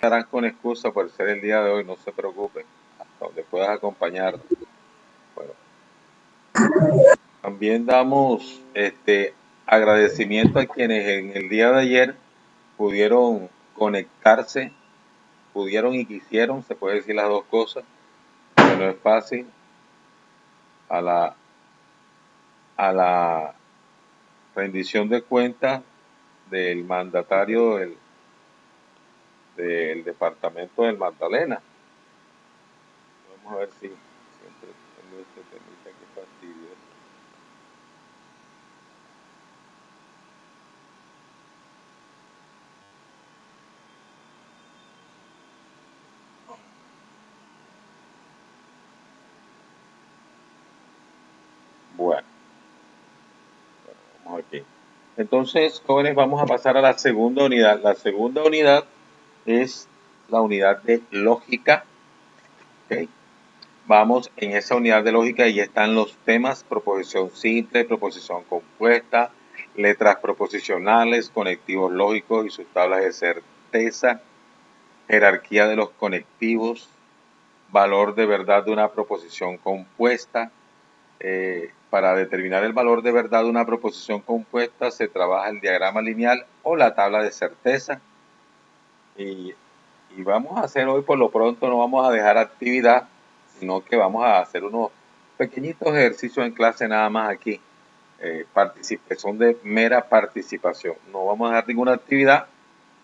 estarán con excusa por ser el día de hoy, no se preocupen, hasta donde puedas acompañarnos. Bueno, también damos agradecimiento a quienes en el día de ayer pudieron conectarse, pudieron y quisieron, se puede decir las dos cosas, que no es fácil, a la rendición de cuentas del mandatario del departamento del Magdalena. Vamos a ver si siempre tengo este temita que fastidioso. Bueno, vamos aquí. Entonces, jóvenes, vamos a pasar a la segunda unidad. La segunda unidad es la unidad de lógica. ¿Okay? Vamos en esa unidad de lógica y están los temas: proposición simple, proposición compuesta, letras proposicionales, conectivos lógicos y sus tablas de certeza, jerarquía de los conectivos, valor de verdad de una proposición compuesta. Para determinar el valor de verdad de una proposición compuesta se trabaja el diagrama lineal o la tabla de certeza. Y vamos a hacer hoy, por lo pronto, no vamos a dejar actividad, sino que vamos a hacer unos pequeñitos ejercicios en clase nada más aquí. Son de mera participación. No vamos a dejar ninguna actividad,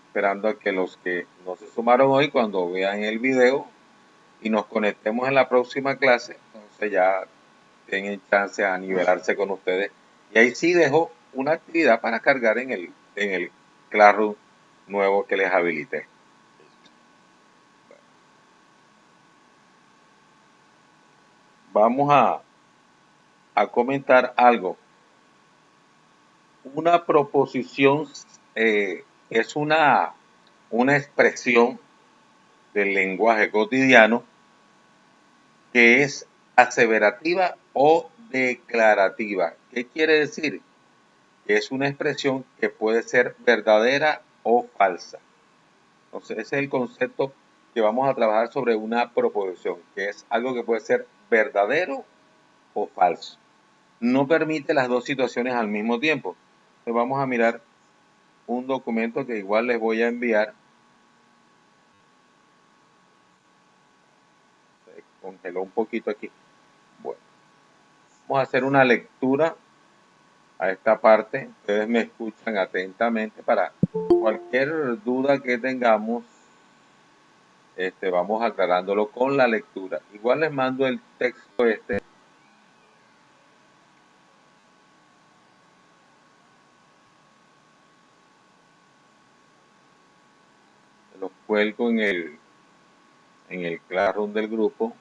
esperando a que los que no se sumaron hoy, cuando vean el video y nos conectemos en la próxima clase, entonces ya tienen chance a nivelarse con ustedes. Y ahí sí dejo una actividad para cargar en el Classroom nuevo que les habilité. Vamos a comentar algo. Una proposición es una expresión del lenguaje cotidiano que es aseverativa o declarativa. ¿Qué quiere decir? Que es una expresión que puede ser verdadera o falsa. Entonces, ese es el concepto que vamos a trabajar sobre una proposición, que es algo que puede ser verdadero o falso. No permite las dos situaciones al mismo tiempo. Entonces, vamos a mirar un documento que igual les voy a enviar. Se congeló un poquito aquí. Bueno, vamos a hacer una lectura a esta parte. Ustedes me escuchan atentamente para cualquier duda que tengamos. Vamos aclarándolo con la lectura. Igual les mando el texto lo cuelgo en el Classroom del grupo.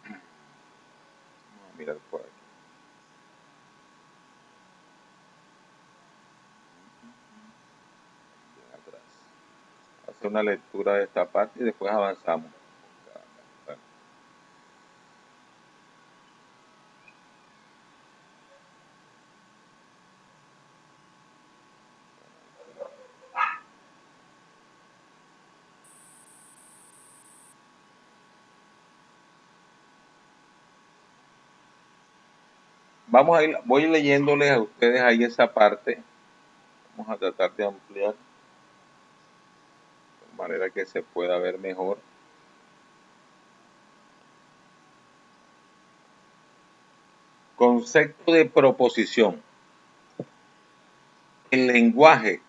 Vamos a mirar por aquí. Bien atrás. Hacer una lectura de esta parte y después avanzamos. Voy leyéndoles a ustedes ahí esa parte. Vamos a tratar de ampliar de manera que se pueda ver mejor. Concepto de proposición. El lenguaje,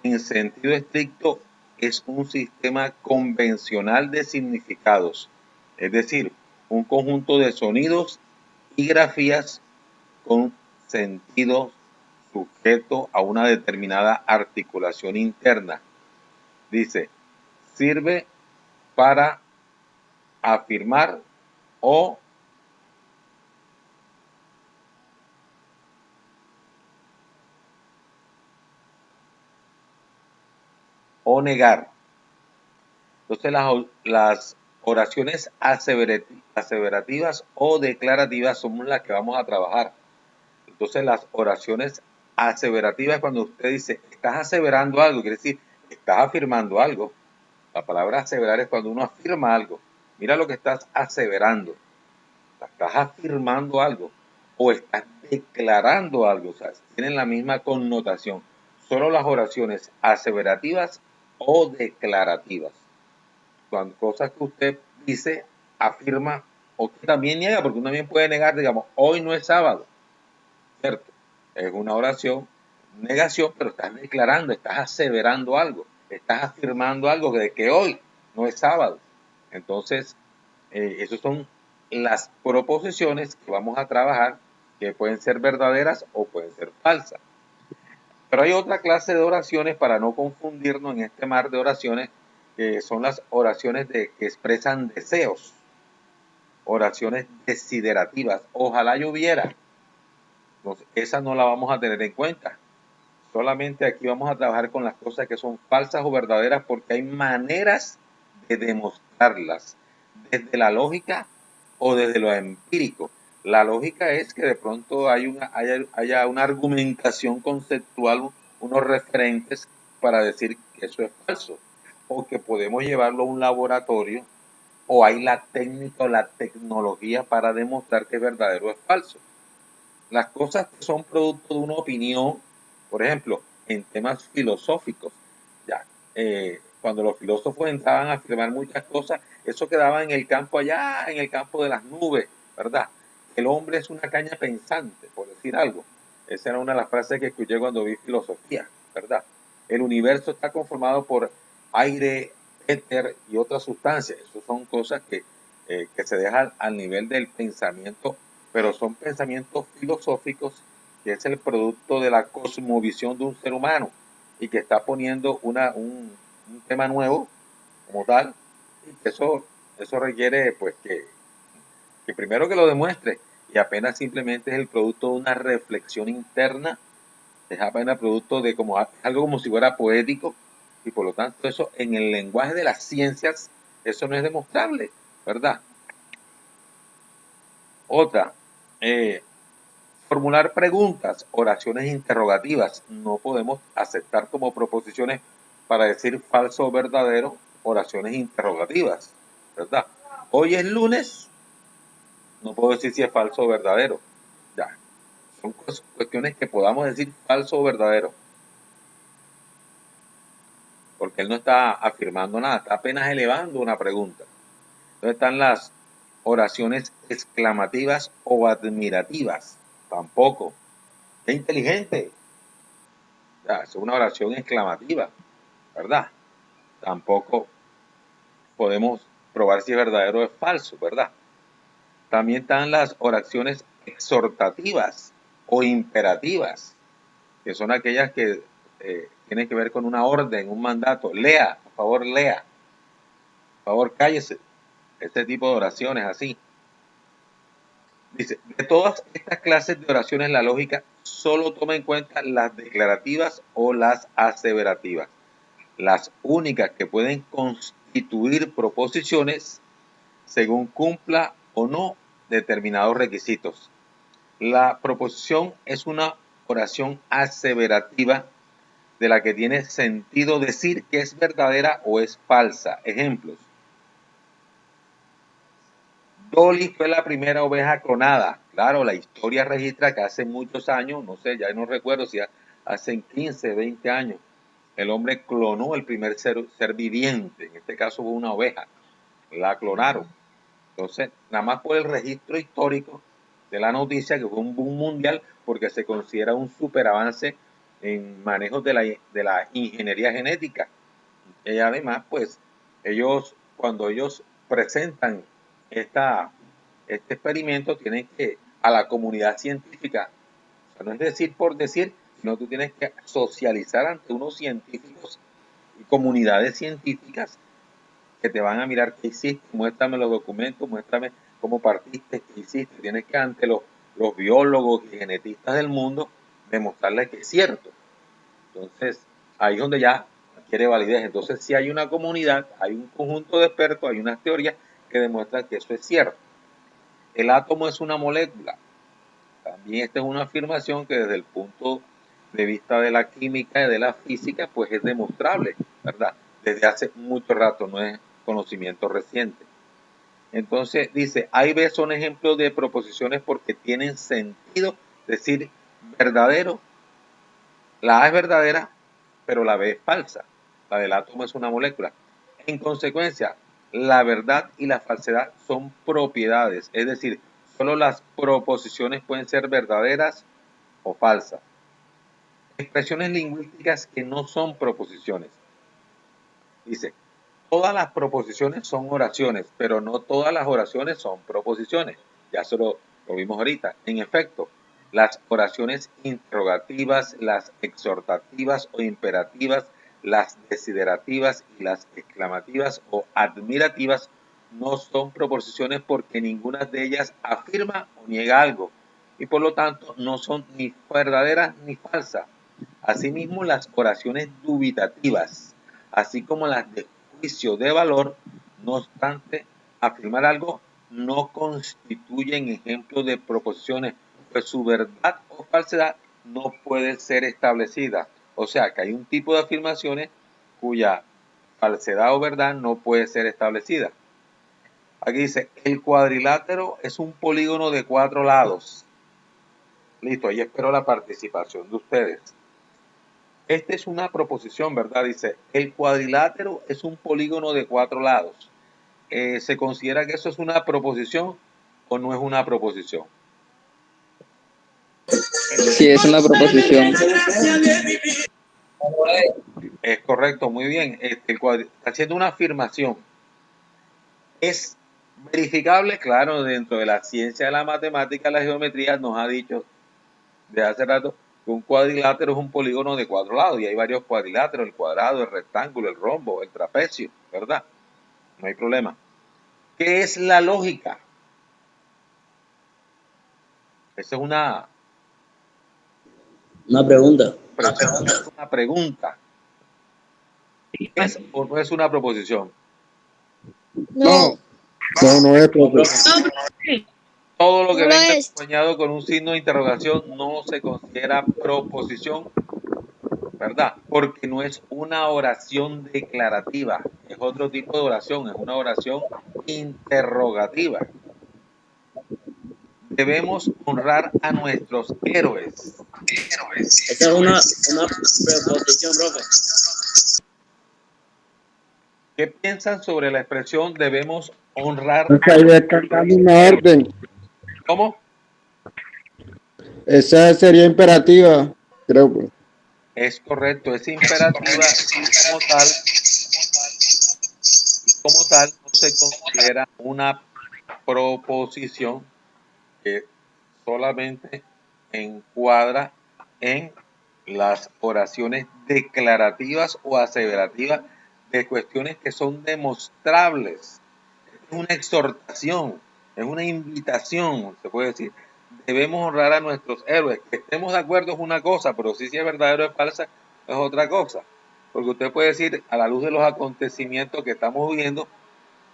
en sentido estricto, es un sistema convencional de significados, es decir, un conjunto de sonidos y grafías con sentido sujeto a una determinada articulación interna. Dice, sirve para afirmar o negar. Entonces las oraciones aseverativas o declarativas son las que vamos a trabajar. Entonces las oraciones aseverativa es cuando usted dice, estás aseverando algo, quiere decir, estás afirmando algo. La palabra aseverar es cuando uno afirma algo. Mira lo que estás aseverando. Estás afirmando algo o estás declarando algo. O sea, tienen la misma connotación. Solo las oraciones aseverativas o declarativas. Cuando cosas que usted dice, afirma o que también niega, porque uno también puede negar, digamos, hoy no es sábado, ¿cierto? Es una oración, negación, pero estás declarando, estás aseverando algo, estás afirmando algo de que hoy no es sábado. Entonces, esas son las proposiciones que vamos a trabajar, que pueden ser verdaderas o pueden ser falsas. Pero hay otra clase de oraciones para no confundirnos en este mar de oraciones, que son las oraciones que expresan deseos, oraciones desiderativas. Ojalá lloviera. Entonces, esa no la vamos a tener en cuenta. Solamente aquí vamos a trabajar con las cosas que son falsas o verdaderas porque hay maneras de demostrarlas, desde la lógica o desde lo empírico. La lógica es que de pronto haya una argumentación conceptual, unos referentes para decir que eso es falso, o que podemos llevarlo a un laboratorio, o hay la técnica o la tecnología para demostrar que es verdadero o es falso. Las cosas que son producto de una opinión, por ejemplo, en temas filosóficos, ya, cuando los filósofos entraban a afirmar muchas cosas, eso quedaba en el campo allá, en el campo de las nubes, ¿verdad? El hombre es una caña pensante, por decir algo. Esa era una de las frases que escuché cuando vi filosofía, ¿verdad? El universo está conformado por aire, éter y otras sustancias. Esas son cosas que se dejan al nivel del pensamiento, pero son pensamientos filosóficos que es el producto de la cosmovisión de un ser humano y que está poniendo un tema nuevo como tal, y que eso requiere pues que primero que lo demuestre, y apenas simplemente es el producto de una reflexión interna, es apenas producto de algo como si fuera poético, y por lo tanto eso en el lenguaje de las ciencias, eso no es demostrable, ¿verdad? Otra, formular preguntas, oraciones interrogativas. No podemos aceptar como proposiciones para decir falso o verdadero oraciones interrogativas, ¿verdad? Hoy es lunes, no puedo decir si es falso o verdadero. Ya, son cuestiones que podamos decir falso o verdadero, porque él no está afirmando nada, está apenas elevando una pregunta. Entonces están las oraciones exclamativas o admirativas. Tampoco. ¡Qué inteligente! Ya, es una oración exclamativa, ¿verdad? Tampoco podemos probar si es verdadero o es falso, ¿verdad? También están las oraciones exhortativas o imperativas, que son aquellas que tienen que ver con una orden, un mandato. Lea, por favor, lea. Por favor, cállese. Este tipo de oraciones así. Dice, de todas estas clases de oraciones, la lógica solo toma en cuenta las declarativas o las aseverativas. Las únicas que pueden constituir proposiciones según cumpla o no determinados requisitos. La proposición es una oración aseverativa de la que tiene sentido decir que es verdadera o es falsa. Ejemplos. Dolly fue la primera oveja clonada. Claro, la historia registra que hace muchos años, no sé, ya no recuerdo si hace 15, 20 años, el hombre clonó el primer ser viviente. En este caso fue una oveja. La clonaron. Entonces, nada más por el registro histórico de la noticia, que fue un boom mundial, porque se considera un superavance en manejos de la ingeniería genética. Y además, pues, cuando ellos presentan este experimento, tienen que, a la comunidad científica, o sea, no es decir por decir, sino tú tienes que socializar ante unos científicos y comunidades científicas que te van a mirar qué hiciste, muéstrame los documentos, muéstrame cómo partiste, qué hiciste. Tienes que ante los biólogos y genetistas del mundo demostrarles que es cierto. Entonces, ahí es donde ya adquiere validez. Entonces, si hay una comunidad, hay un conjunto de expertos, hay unas teorías que demuestran que eso es cierto. El átomo es una molécula. También esta es una afirmación que desde el punto de vista de la química y de la física, pues es demostrable, ¿verdad? Desde hace mucho rato, no es conocimiento reciente. Entonces dice, A y B son ejemplos de proposiciones porque tienen sentido, decir verdadero. La A es verdadera, pero la B es falsa. La del átomo es una molécula. En consecuencia, la verdad y la falsedad son propiedades, es decir, solo las proposiciones pueden ser verdaderas o falsas. Expresiones lingüísticas que no son proposiciones. Dice, todas las proposiciones son oraciones, pero no todas las oraciones son proposiciones. Ya eso lo vimos ahorita. En efecto, las oraciones interrogativas, las exhortativas o imperativas, las desiderativas y las exclamativas o admirativas no son proposiciones porque ninguna de ellas afirma o niega algo y por lo tanto no son ni verdaderas ni falsas. Asimismo, las oraciones dubitativas, así como las de juicio de valor, no obstante, afirmar algo no constituyen ejemplos de proposiciones, pues su verdad o falsedad no puede ser establecida. O sea, que hay un tipo de afirmaciones cuya falsedad o verdad no puede ser establecida. Aquí dice, el cuadrilátero es un polígono de 4 lados. Listo, ahí espero la participación de ustedes. Esta es una proposición, ¿verdad? Dice, el cuadrilátero es un polígono de 4 lados. ¿Se considera que eso es una proposición o no es una proposición? Sí, es una proposición. Es correcto, muy bien. Está haciendo una afirmación. ¿Es verificable? Claro, dentro de la ciencia de la matemática, la geometría nos ha dicho de hace rato que un cuadrilátero es un polígono de 4 lados y hay varios cuadriláteros, el cuadrado, el rectángulo, el rombo, el trapecio, ¿verdad? No hay problema. ¿Qué es la lógica? Esa es una pregunta. una pregunta. ¿Es o no es una proposición? No. No es proposición. Todo lo que No lo venga es. acompañado con un signo de interrogación no se considera proposición, ¿verdad? Porque no es una oración declarativa, es otro tipo de oración, es una oración interrogativa. Debemos honrar a nuestros héroes. Esta es una preposición, profe. ¿Qué piensan sobre la expresión debemos honrar? Ahí está dando una orden. ¿Cómo? Esa sería imperativa, creo que. Es correcto, es imperativa y como tal no se considera una proposición que solamente encuadra en las oraciones declarativas o aseverativas de cuestiones que son demostrables. Es una exhortación, es una invitación, se puede decir. Debemos honrar a nuestros héroes. Que estemos de acuerdo es una cosa, pero si es verdadero o es falsa es otra cosa. Porque usted puede decir, a la luz de los acontecimientos que estamos viviendo,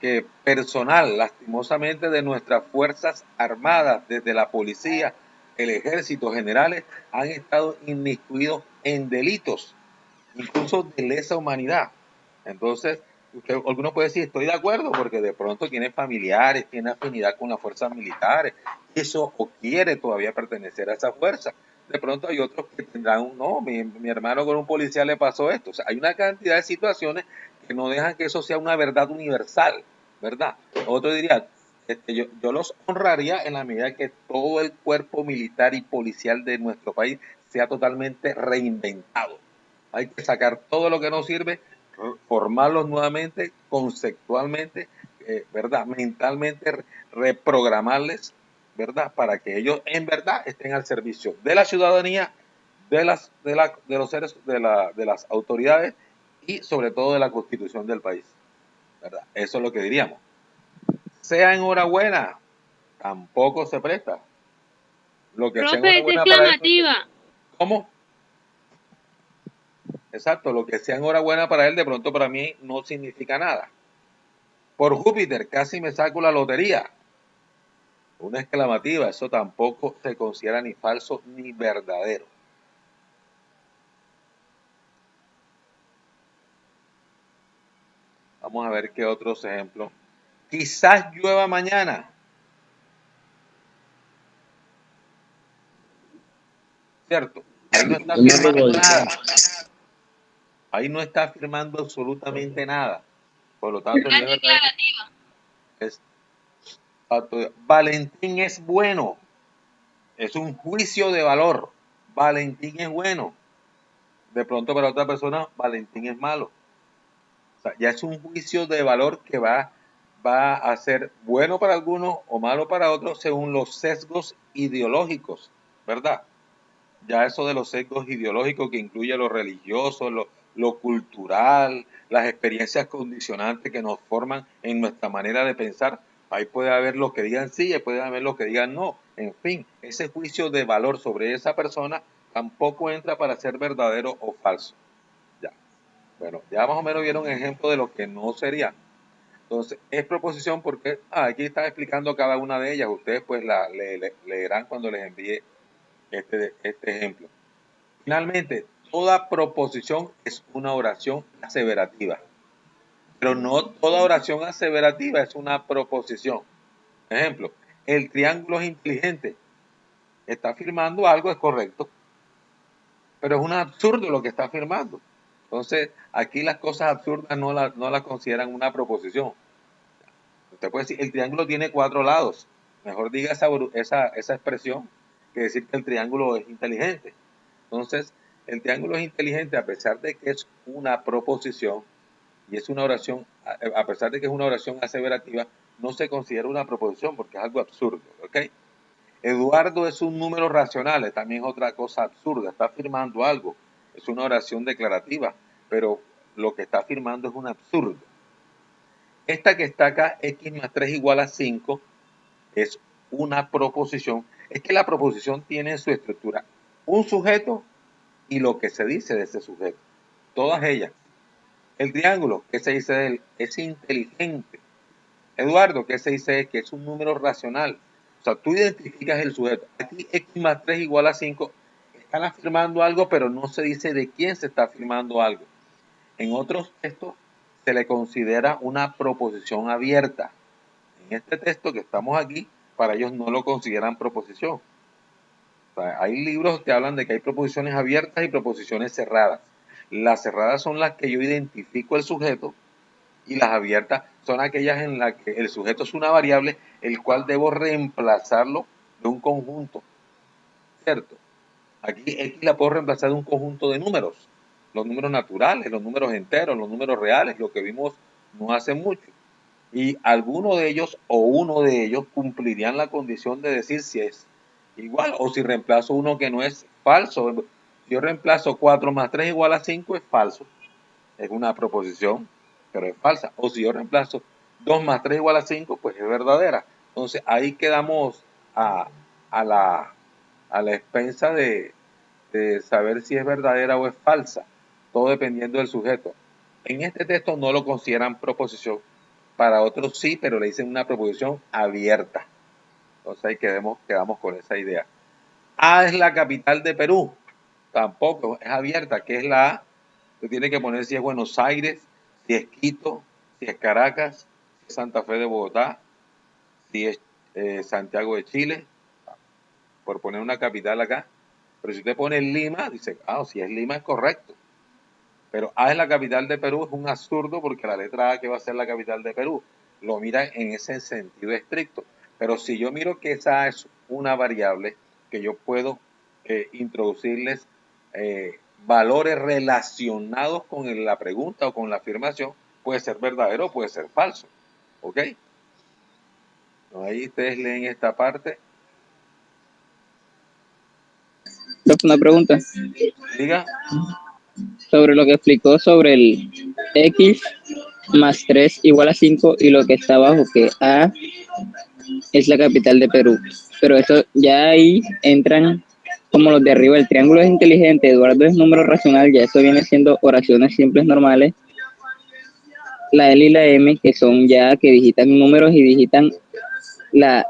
que personal, lastimosamente, de nuestras Fuerzas Armadas, desde la policía, el ejército, generales, han estado inmiscuidos en delitos, incluso de lesa humanidad. Entonces, alguno puede decir, estoy de acuerdo, porque de pronto tiene familiares, tiene afinidad con las fuerzas militares, eso o quiere todavía pertenecer a esa fuerza. De pronto hay otros que tendrán no, mi hermano con un policía le pasó esto. O sea, hay una cantidad de situaciones que no dejan que eso sea una verdad universal, ¿verdad? Otro diría, yo los honraría en la medida que todo el cuerpo militar y policial de nuestro país sea totalmente reinventado. Hay que sacar todo lo que no sirve, formarlos nuevamente, conceptualmente, ¿verdad? Mentalmente, reprogramarles, ¿verdad? Para que ellos en verdad estén al servicio de la ciudadanía, de los seres, de las autoridades y sobre todo de la constitución del país, ¿verdad? Eso es lo que diríamos. Sea enhorabuena, tampoco se presta. Lo que sea Profe, es enhorabuena para él. exclamativa. ¿Cómo? Exacto, lo que sea enhorabuena para él, de pronto para mí no significa nada. Por Júpiter, casi me saco la lotería. Una exclamativa, eso tampoco se considera ni falso ni verdadero. Vamos a ver qué otros ejemplos. Quizás llueva mañana. ¿Cierto? Ahí no está Una afirmando proposición. nada. Ahí no está afirmando absolutamente nada. Por lo tanto, no es verdadero. Es, Valentín es bueno. Es un juicio de valor. Valentín es bueno. De pronto para otra persona, Valentín es malo. O sea, ya es un juicio de valor que va a ser bueno para algunos o malo para otros según los sesgos ideológicos, ¿verdad? Ya eso de los sesgos ideológicos que incluye lo religioso, lo cultural, las experiencias condicionantes que nos forman en nuestra manera de pensar, ahí puede haber los que digan sí y puede haber los que digan no. En fin, ese juicio de valor sobre esa persona tampoco entra para ser verdadero o falso. Ya. Bueno, ya más o menos vieron ejemplo de lo que no sería. Entonces, es proposición porque aquí está explicando cada una de ellas. Ustedes pues leerán cuando les envíe este ejemplo. Finalmente, toda proposición es una oración aseverativa, pero no toda oración aseverativa es una proposición. Ejemplo, el triángulo es inteligente. Está afirmando algo, es correcto, pero es un absurdo lo que está afirmando. Entonces, aquí las cosas absurdas no las consideran una proposición. Usted puede decir, el triángulo tiene 4 lados. Mejor diga esa expresión que decir que el triángulo es inteligente. Entonces, el triángulo es inteligente a pesar de que es una proposición y es una oración, a pesar de que es una oración aseverativa, no se considera una proposición porque es algo absurdo, ¿ok? Eduardo es un número racional, también es otra cosa absurda, está afirmando algo, es una oración declarativa, pero lo que está afirmando es un absurdo. Esta que está acá, x más 3 igual a 5, es una proposición. Es que la proposición tiene en su estructura un sujeto y lo que se dice de ese sujeto. Todas ellas. El triángulo, ¿qué se dice de él? Es inteligente. Eduardo, ¿qué se dice de él? Que es un número racional. O sea, tú identificas el sujeto. Aquí x más 3 igual a 5. Están afirmando algo, pero no se dice de quién se está afirmando algo. En otros textos se le considera una proposición abierta. En este texto que estamos aquí, para ellos no lo consideran proposición. O sea, hay libros que hablan de que hay proposiciones abiertas y proposiciones cerradas. Las cerradas son las que yo identifico el sujeto y las abiertas son aquellas en las que el sujeto es una variable, el cual debo reemplazarlo de un conjunto, ¿cierto? Aquí X la puedo reemplazar de un conjunto de números, los números naturales, los números enteros, los números reales, lo que vimos no hace mucho. Y alguno de ellos o uno de ellos cumplirían la condición de decir si es igual o si reemplazo uno que no es falso. Si yo reemplazo 4 más 3 igual a 5 es falso, es una proposición, pero es falsa. O si yo reemplazo 2 más 3 igual a 5, pues es verdadera. Entonces ahí quedamos a la expensa de saber si es verdadera o es falsa, todo dependiendo del sujeto. En este texto no lo consideran proposición, para otros sí, pero le dicen una proposición abierta. Entonces ahí quedamos con esa idea. A es la capital de Perú, tampoco es abierta. ¿Qué es la A? Usted tiene que poner si es Buenos Aires, si es Quito, si es Caracas, si es Santa Fe de Bogotá, si es Santiago de Chile, por poner una capital acá. Pero si usted pone Lima, dice, si es Lima es correcto. Pero A es la capital de Perú, es un absurdo porque la letra A que va a ser la capital de Perú. Lo mira en ese sentido estricto. Pero si yo miro que esa A es una variable que yo puedo introducirles valores relacionados con la pregunta o con la afirmación, puede ser verdadero o puede ser falso. ¿Ok? Ahí ustedes leen esta parte. Una pregunta Diga. sobre lo que explicó sobre el x más 3 igual a 5 y lo que está abajo, que A es la capital de Perú. Pero eso ya ahí entran como los de arriba. El triángulo es inteligente, Eduardo es número racional, ya eso viene siendo oraciones simples normales. La L y la M, que son ya que digitan números y digitan la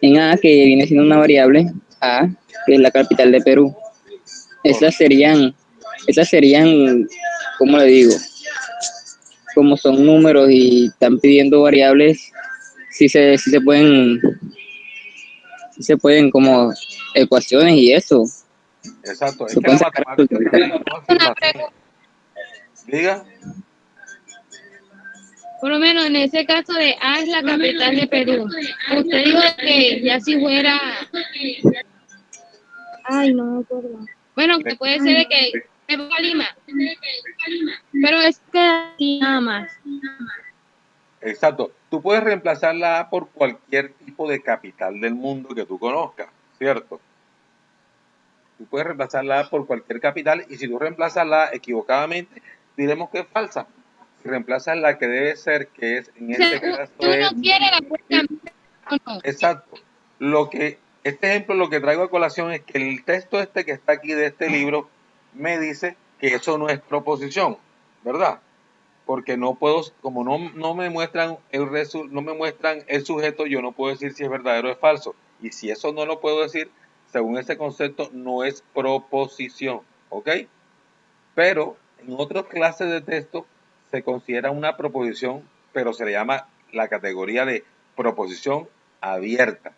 en A, que viene siendo una variable, A, que es la capital de Perú. Esas serían, ¿cómo le digo? como son números y están pidiendo variables, sí se pueden como ecuaciones y eso, Exacto, es se que la pueden sacar matemática resultados. tiene dos Una afirmaciones. pregunta. Diga, Por lo menos en ese caso de A es la capital de Perú. Usted dijo que ya si fuera... Ay, no me acuerdo. Bueno, que puede ser de que Perú a Lima. Pero es que así nada más. exacto. Tú puedes reemplazar la A por cualquier tipo de capital del mundo que tú conozcas, ¿cierto? Tú puedes reemplazar la A por cualquier capital y si tú reemplazas la A equivocadamente, diremos que es falsa. Si reemplazas la que debe ser, que es en O sea, este caso uno es quiere la puede cambiar o no. exacto. Este ejemplo lo que traigo a colación es que el texto este que está aquí de este libro me dice que eso no es proposición, ¿verdad? Porque no puedo, como no me muestran no me muestran el sujeto, yo no puedo decir si es verdadero o es falso. Y si eso no lo puedo decir, según ese concepto, no es proposición, ¿ok? Pero en otras clases de texto se considera una proposición, pero se le llama la categoría de proposición abierta.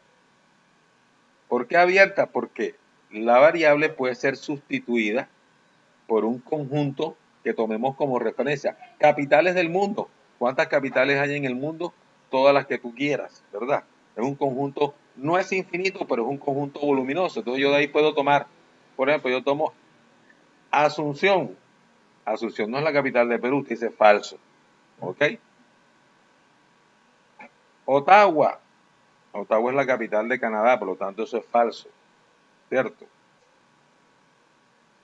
¿Por qué abierta? Porque la variable puede ser sustituida por un conjunto que tomemos como referencia. Capitales del mundo. ¿Cuántas capitales hay en el mundo? Todas las que tú quieras, ¿verdad? Es un conjunto, no es infinito, pero es un conjunto voluminoso. Entonces yo de ahí puedo tomar, por ejemplo, yo tomo Asunción. Asunción no es la capital de Perú, te dice falso. ¿Ok? Ottawa. Ottawa es la capital de Canadá, por lo tanto eso es falso. ¿Cierto?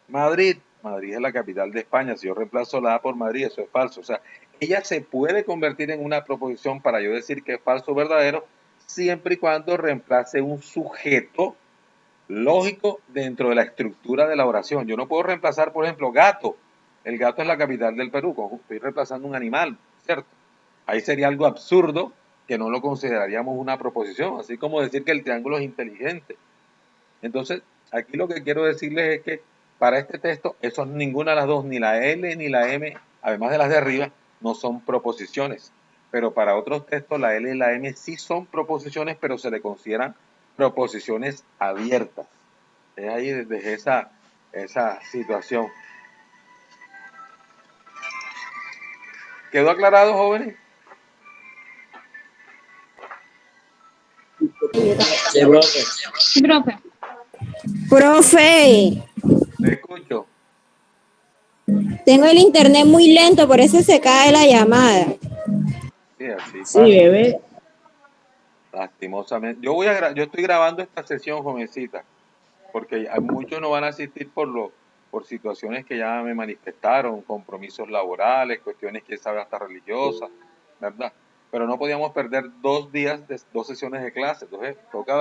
Madrid. Madrid es la capital de España. Si yo reemplazo la A por Madrid, eso es falso. O sea, ella se puede convertir en una proposición para yo decir que es falso o verdadero, siempre y cuando reemplace un sujeto lógico dentro de la estructura de la oración. Yo no puedo reemplazar, por ejemplo, gato. El gato es la capital del Perú. Estoy reemplazando un animal, ¿cierto? Ahí sería algo absurdo que no lo consideraríamos una proposición, así como decir que el triángulo es inteligente. Entonces, aquí lo que quiero decirles es que para este texto, eso ninguna de las dos, ni la L ni la M, además de las de arriba, no son proposiciones. Pero para otros textos, la L y la M sí son proposiciones, pero se le consideran proposiciones abiertas. Es ahí desde esa situación. ¿Quedó aclarado, jóvenes? Sí, profe. Sí, profe. Profe, Te escucho. tengo el internet muy lento, por eso se cae la llamada. Sí, así Sí, pasa. bebé. Lastimosamente. Yo estoy grabando esta sesión, jovencita, porque muchos no van a asistir por situaciones que ya me manifestaron, compromisos laborales, cuestiones que sabe hasta religiosas, ¿verdad? Pero no podíamos perder 2 días de 2 sesiones de clase, entonces toca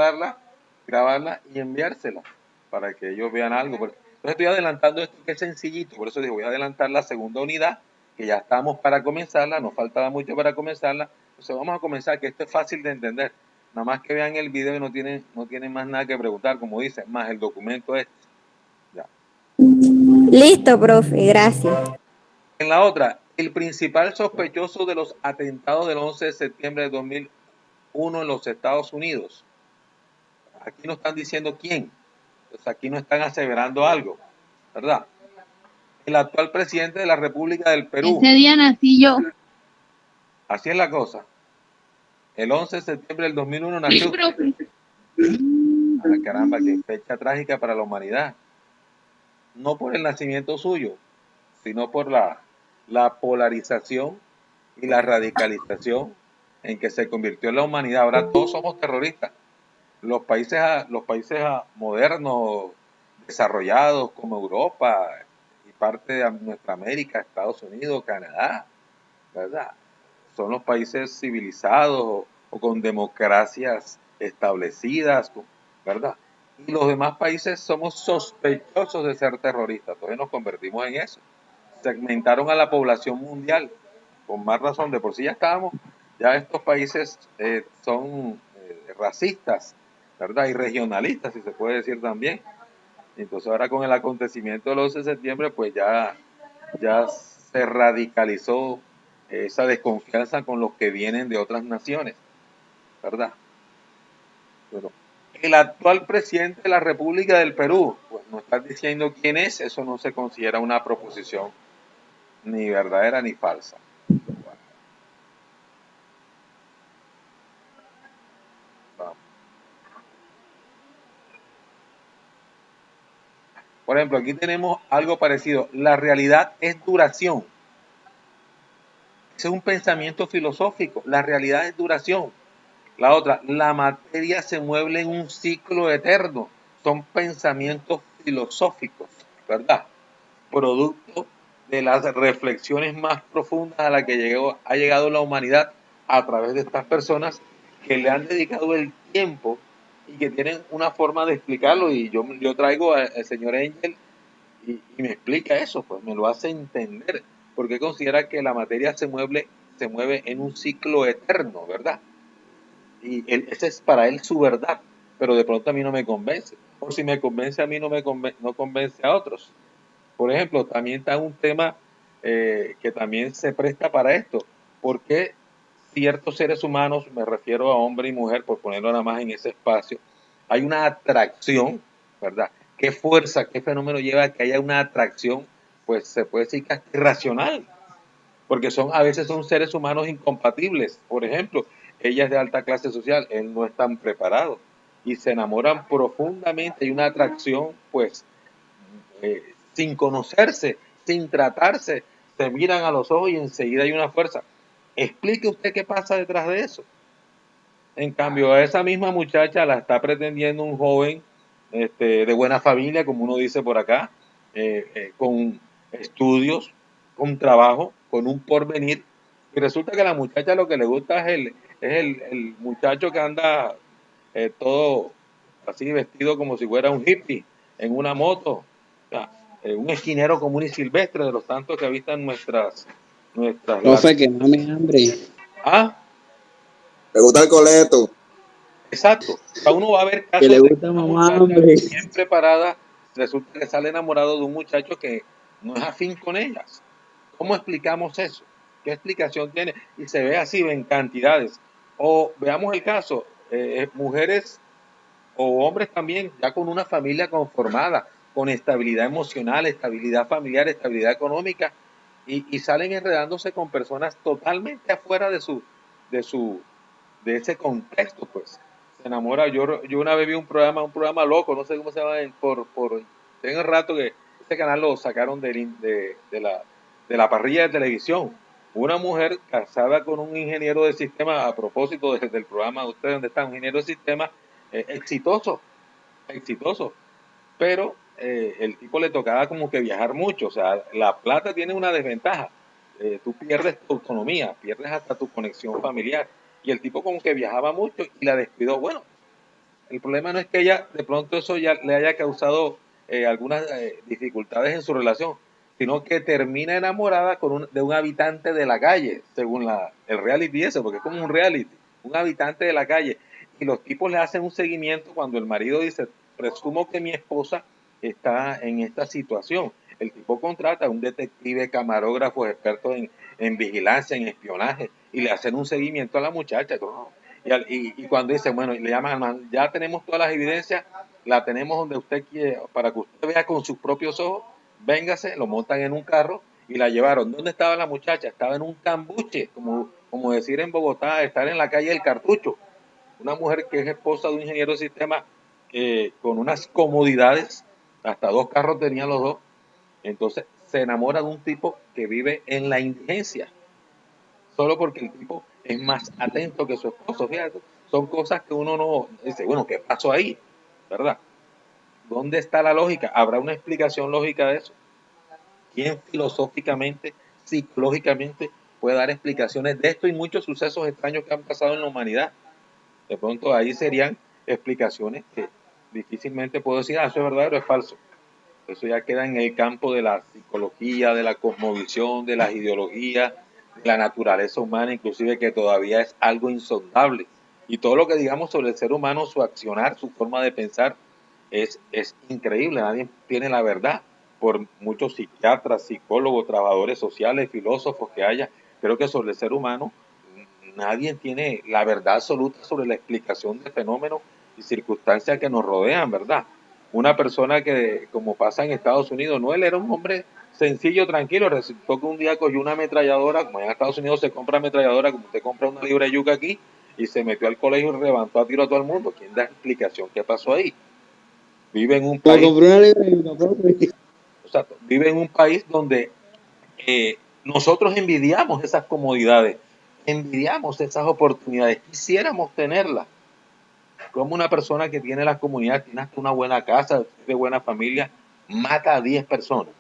grabarla y enviársela para que ellos vean algo. Entonces estoy adelantando esto que es sencillito, por eso digo, voy a adelantar la segunda unidad, que ya estamos para comenzarla, nos faltaba mucho para comenzarla, entonces vamos a comenzar, que esto es fácil de entender. Nada más que vean el video y no tienen más nada que preguntar, como dice, más el documento este. Ya. Listo, profe, gracias. En la otra, el principal sospechoso de los atentados del 11 de septiembre de 2001 en los Estados Unidos. Aquí no están diciendo quién. Pues aquí no están aseverando algo, ¿verdad? El actual presidente de la República del Perú. Ese día nací yo. Así es la cosa. El 11 de septiembre del 2001 Sí, nació. profe. Ah, caramba, qué fecha trágica para la humanidad. No por el nacimiento suyo, sino por la polarización y la radicalización en que se convirtió la humanidad. Ahora todos somos terroristas. Los países modernos, desarrollados como Europa y parte de nuestra América, Estados Unidos, Canadá, ¿verdad? Son los países civilizados o con democracias establecidas, ¿verdad? Y los demás países somos sospechosos de ser terroristas, entonces nos convertimos en eso. Segmentaron a la población mundial, con más razón, de por sí ya estos países son racistas, ¿verdad? Y regionalistas, si se puede decir también. Entonces ahora con el acontecimiento del 11 de septiembre, pues ya se radicalizó esa desconfianza con los que vienen de otras naciones, ¿verdad? Pero el actual presidente de la República del Perú, pues no estás diciendo quién es, eso no se considera una proposición ni verdadera ni falsa. Vamos. Por ejemplo, aquí tenemos algo parecido. La realidad es duración. Ese es un pensamiento filosófico. La realidad es duración. La otra, la materia se mueve en un ciclo eterno. Son pensamientos filosóficos, ¿verdad? Producto de las reflexiones más profundas a las que ha llegado la humanidad a través de estas personas que le han dedicado el tiempo y que tienen una forma de explicarlo. Y yo traigo al señor Engel y me explica eso, pues me lo hace entender, porque considera que la materia se mueve en un ciclo eterno, ¿verdad? Y esa es para él su verdad, pero de pronto a mí no me convence. O si me convence a mí, no convence a otros. Por ejemplo, también está un tema que también se presta para esto. ¿Por qué ciertos seres humanos, me refiero a hombre y mujer, por ponerlo nada más en ese espacio, hay una atracción, ¿verdad? ¿Qué fuerza, qué fenómeno lleva a que haya una atracción? Pues se puede decir que es irracional, porque a veces son seres humanos incompatibles. Por ejemplo, ella es de alta clase social, él no es tan preparado, y se enamoran profundamente, hay una atracción, pues, sin conocerse, sin tratarse, se miran a los ojos y enseguida hay una fuerza. Explique usted qué pasa detrás de eso. En cambio, a esa misma muchacha la está pretendiendo un joven de buena familia, como uno dice por acá, con estudios, con trabajo, con un porvenir. Y resulta que a la muchacha lo que le gusta es el muchacho que anda todo así vestido como si fuera un hippie, en una moto. O sea, un esquinero común y silvestre de los tantos que habitan nuestras Profe, que no me hambre. Ah, Me gusta el coleto. exacto. O sea, uno va a ver Que le casos de gusta una mamá muchacha hambre. bien preparada, resulta que sale enamorado de un muchacho que no es afín con ellas. ¿Cómo explicamos eso? ¿Qué explicación tiene? Y se ve así en cantidades. O veamos el caso, mujeres o hombres también, ya con una familia conformada, con estabilidad emocional, estabilidad familiar, estabilidad económica, y salen enredándose con personas totalmente afuera de su, de ese contexto, pues. Se enamora. Yo una vez vi un programa loco, no sé cómo se llama, tengo rato que este canal lo sacaron de la parrilla de televisión. Una mujer casada con un ingeniero de sistemas, a propósito del programa de ustedes, donde está un ingeniero de sistemas, exitoso, pero el tipo le tocaba como que viajar mucho. O sea, la plata tiene una desventaja. Tú pierdes tu autonomía, pierdes hasta tu conexión familiar. Y el tipo como que viajaba mucho y la descuidó. Bueno, el problema no es que ella de pronto eso ya le haya causado algunas dificultades en su relación, sino que termina enamorada de un habitante de la calle, según el reality ese, porque es como un reality, un habitante de la calle. Y los tipos le hacen un seguimiento cuando el marido dice, presumo que mi esposa está en esta situación. El tipo contrata a un detective, camarógrafo, experto en vigilancia, en espionaje, y le hacen un seguimiento a la muchacha. Y cuando dice, bueno, le llaman al man, ya tenemos todas las evidencias, la tenemos donde usted quiere, para que usted vea con sus propios ojos, véngase, lo montan en un carro y la llevaron. ¿Dónde estaba la muchacha? Estaba en un cambuche, como decir en Bogotá, estar en la calle del Cartucho. Una mujer que es esposa de un ingeniero de sistema con unas comodidades, hasta 2 carros tenían los dos. Entonces se enamora de un tipo que vive en la indigencia, solo porque el tipo es más atento que su esposo. Fíjate, son cosas que uno no dice, bueno, ¿qué pasó ahí? ¿Verdad? ¿Dónde está la lógica? ¿Habrá una explicación lógica de eso? ¿Quién filosóficamente, psicológicamente puede dar explicaciones de esto y muchos sucesos extraños que han pasado en la humanidad? De pronto ahí serían explicaciones que difícilmente puedo decir, eso es verdadero o es falso. Eso ya queda en el campo de la psicología, de la cosmovisión, de las ideologías, de la naturaleza humana, inclusive que todavía es algo insondable. Y todo lo que digamos sobre el ser humano, su accionar, su forma de pensar, es increíble. Nadie tiene la verdad. Por muchos psiquiatras, psicólogos, trabajadores sociales, filósofos que haya, Creo que sobre el ser humano nadie tiene la verdad absoluta sobre la explicación de fenómenos y circunstancias que nos rodean, ¿verdad? Una persona que, como pasa en Estados Unidos, no, él era un hombre sencillo, tranquilo, resultó que un día cogió una ametralladora, como en Estados Unidos se compra ametralladora, como usted compra una libra de yuca aquí, y se metió al colegio y levantó a tiro a todo el mundo. ¿Quién da explicación qué pasó ahí? Vive en un país, vive en un país donde nosotros envidiamos esas comodidades, envidiamos esas oportunidades, quisiéramos tenerlas. Como una persona que tiene la comunidad, tiene hasta una buena casa, de buena familia, mata a 10 personas.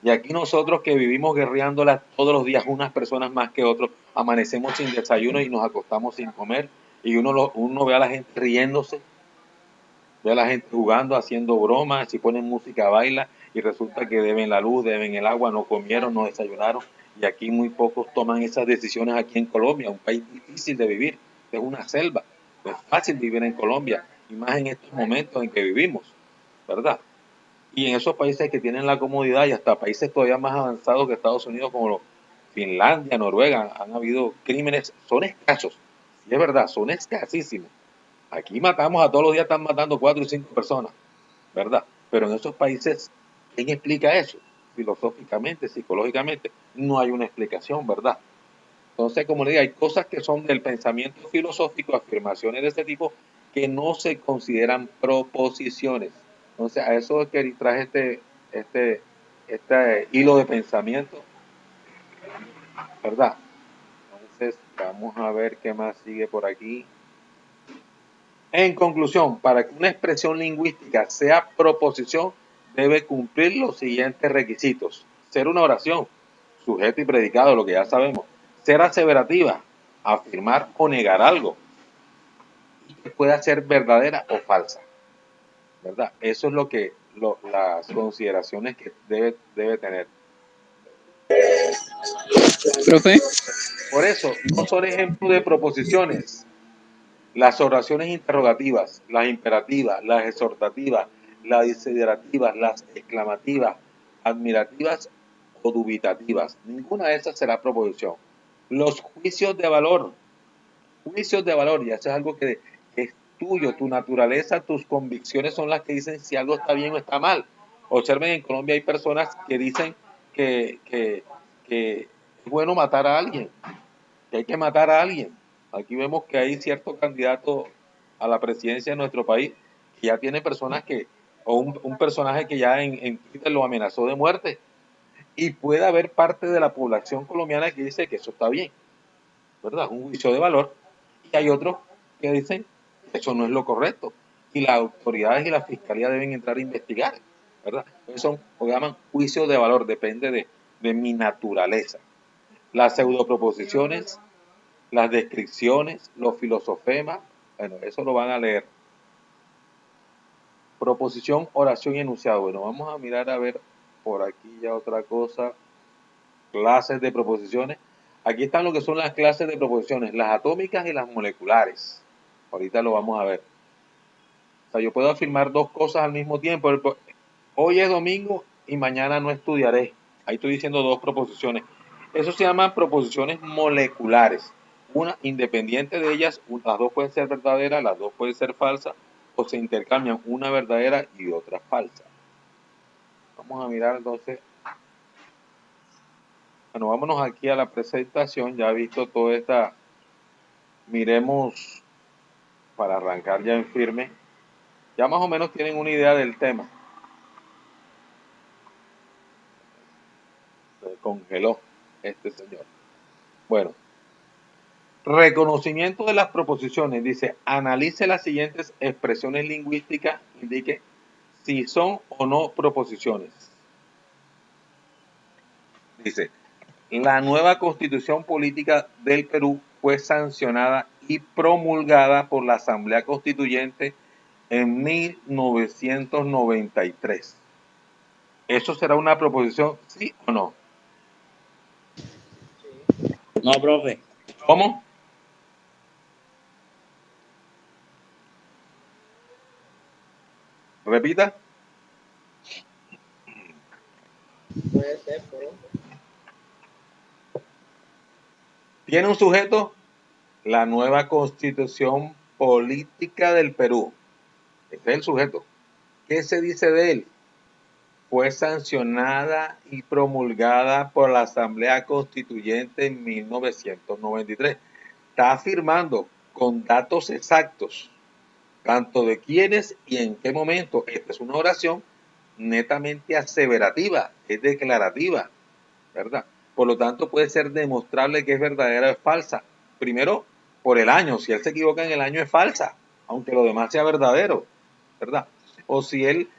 Y aquí nosotros que vivimos guerreándolas todos los días, unas personas más que otros, amanecemos sin desayuno y nos acostamos sin comer. Y uno ve a la gente riéndose, ve a la gente jugando, haciendo bromas, si ponen música baila y resulta que deben la luz, deben el agua, no comieron, no desayunaron. Y aquí muy pocos toman esas decisiones aquí en Colombia, un país difícil de vivir, es una selva. No es fácil vivir en Colombia, y más en estos momentos en que vivimos, ¿verdad? Y en esos países que tienen la comodidad y hasta países todavía más avanzados que Estados Unidos como Finlandia, Noruega, han habido crímenes, son escasos, y es verdad, son escasísimos. Aquí matamos a todos los días, están matando 4 y 5 personas, ¿verdad? Pero en esos países, ¿quién explica eso? Filosóficamente, psicológicamente, no hay una explicación, ¿verdad? Entonces, como le digo, hay cosas que son del pensamiento filosófico, afirmaciones de este tipo, que no se consideran proposiciones. Entonces, a eso es que traje este hilo de pensamiento, ¿verdad? Entonces, vamos a ver qué más sigue por aquí. En conclusión, para que una expresión lingüística sea proposición, debe cumplir los siguientes requisitos. Ser una oración, sujeto y predicado, lo que ya sabemos. Ser aseverativa, afirmar o negar algo. Y que pueda ser verdadera o falsa, ¿verdad? Eso es lo que las consideraciones que debe tener. Profe, Por eso, no son ejemplos de proposiciones las oraciones interrogativas, las imperativas, las exhortativas, las desiderativas, las exclamativas, admirativas o dubitativas. Ninguna de esas será proposición. Los juicios de valor, y eso es algo que es tuyo, tu naturaleza, tus convicciones son las que dicen si algo está bien o está mal. Observen, en Colombia hay personas que dicen que es bueno matar a alguien, que hay que matar a alguien. Aquí vemos que hay cierto candidato a la presidencia de nuestro país que ya tiene personas o un personaje que ya en Twitter lo amenazó de muerte. Y puede haber parte de la población colombiana que dice que eso está bien, ¿verdad? Un juicio de valor. Y hay otros que dicen que eso no es lo correcto. Y las autoridades y la fiscalía deben entrar a investigar, ¿verdad? Entonces son, lo llaman juicios de valor, depende de mi naturaleza. Las pseudoproposiciones, las descripciones, los filosofemas, bueno, eso lo van a leer. Proposición, oración y enunciado. Bueno, vamos a mirar a ver por aquí ya otra cosa. Clases de proposiciones. Aquí están lo que son las clases de proposiciones, las atómicas y las moleculares. Ahorita lo vamos a ver. O sea, yo puedo afirmar dos cosas al mismo tiempo. Hoy es domingo y mañana no estudiaré. Ahí estoy diciendo dos proposiciones. Eso se llaman proposiciones moleculares. Una independiente de ellas, las dos pueden ser verdaderas, las dos pueden ser falsas, o se intercambian una verdadera y otra falsa. Vamos a mirar entonces. Bueno, vámonos aquí a la presentación. Ya visto toda esta. Miremos para arrancar ya en firme. Ya más o menos tienen una idea del tema. Se congeló este señor. Bueno. Reconocimiento de las proposiciones. Dice, analice las siguientes expresiones lingüísticas, indique si son o no proposiciones. Dice, la nueva Constitución Política del Perú fue sancionada y promulgada por la Asamblea Constituyente en 1993. ¿Eso será una proposición, sí o no? No, profe. ¿Cómo? Repita. puede ser, pero Tiene un sujeto, la nueva Constitución Política del Perú. Este es el sujeto. ¿Qué se dice de él? Fue sancionada y promulgada por la Asamblea Constituyente en 1993. Está afirmando con datos exactos, tanto de quiénes y en qué momento. Esta es una oración netamente aseverativa, es declarativa, ¿verdad? Por lo tanto, puede ser demostrable que es verdadera o es falsa. Primero, por el año. Si él se equivoca en el año, es falsa, aunque lo demás sea verdadero, ¿verdad? O si él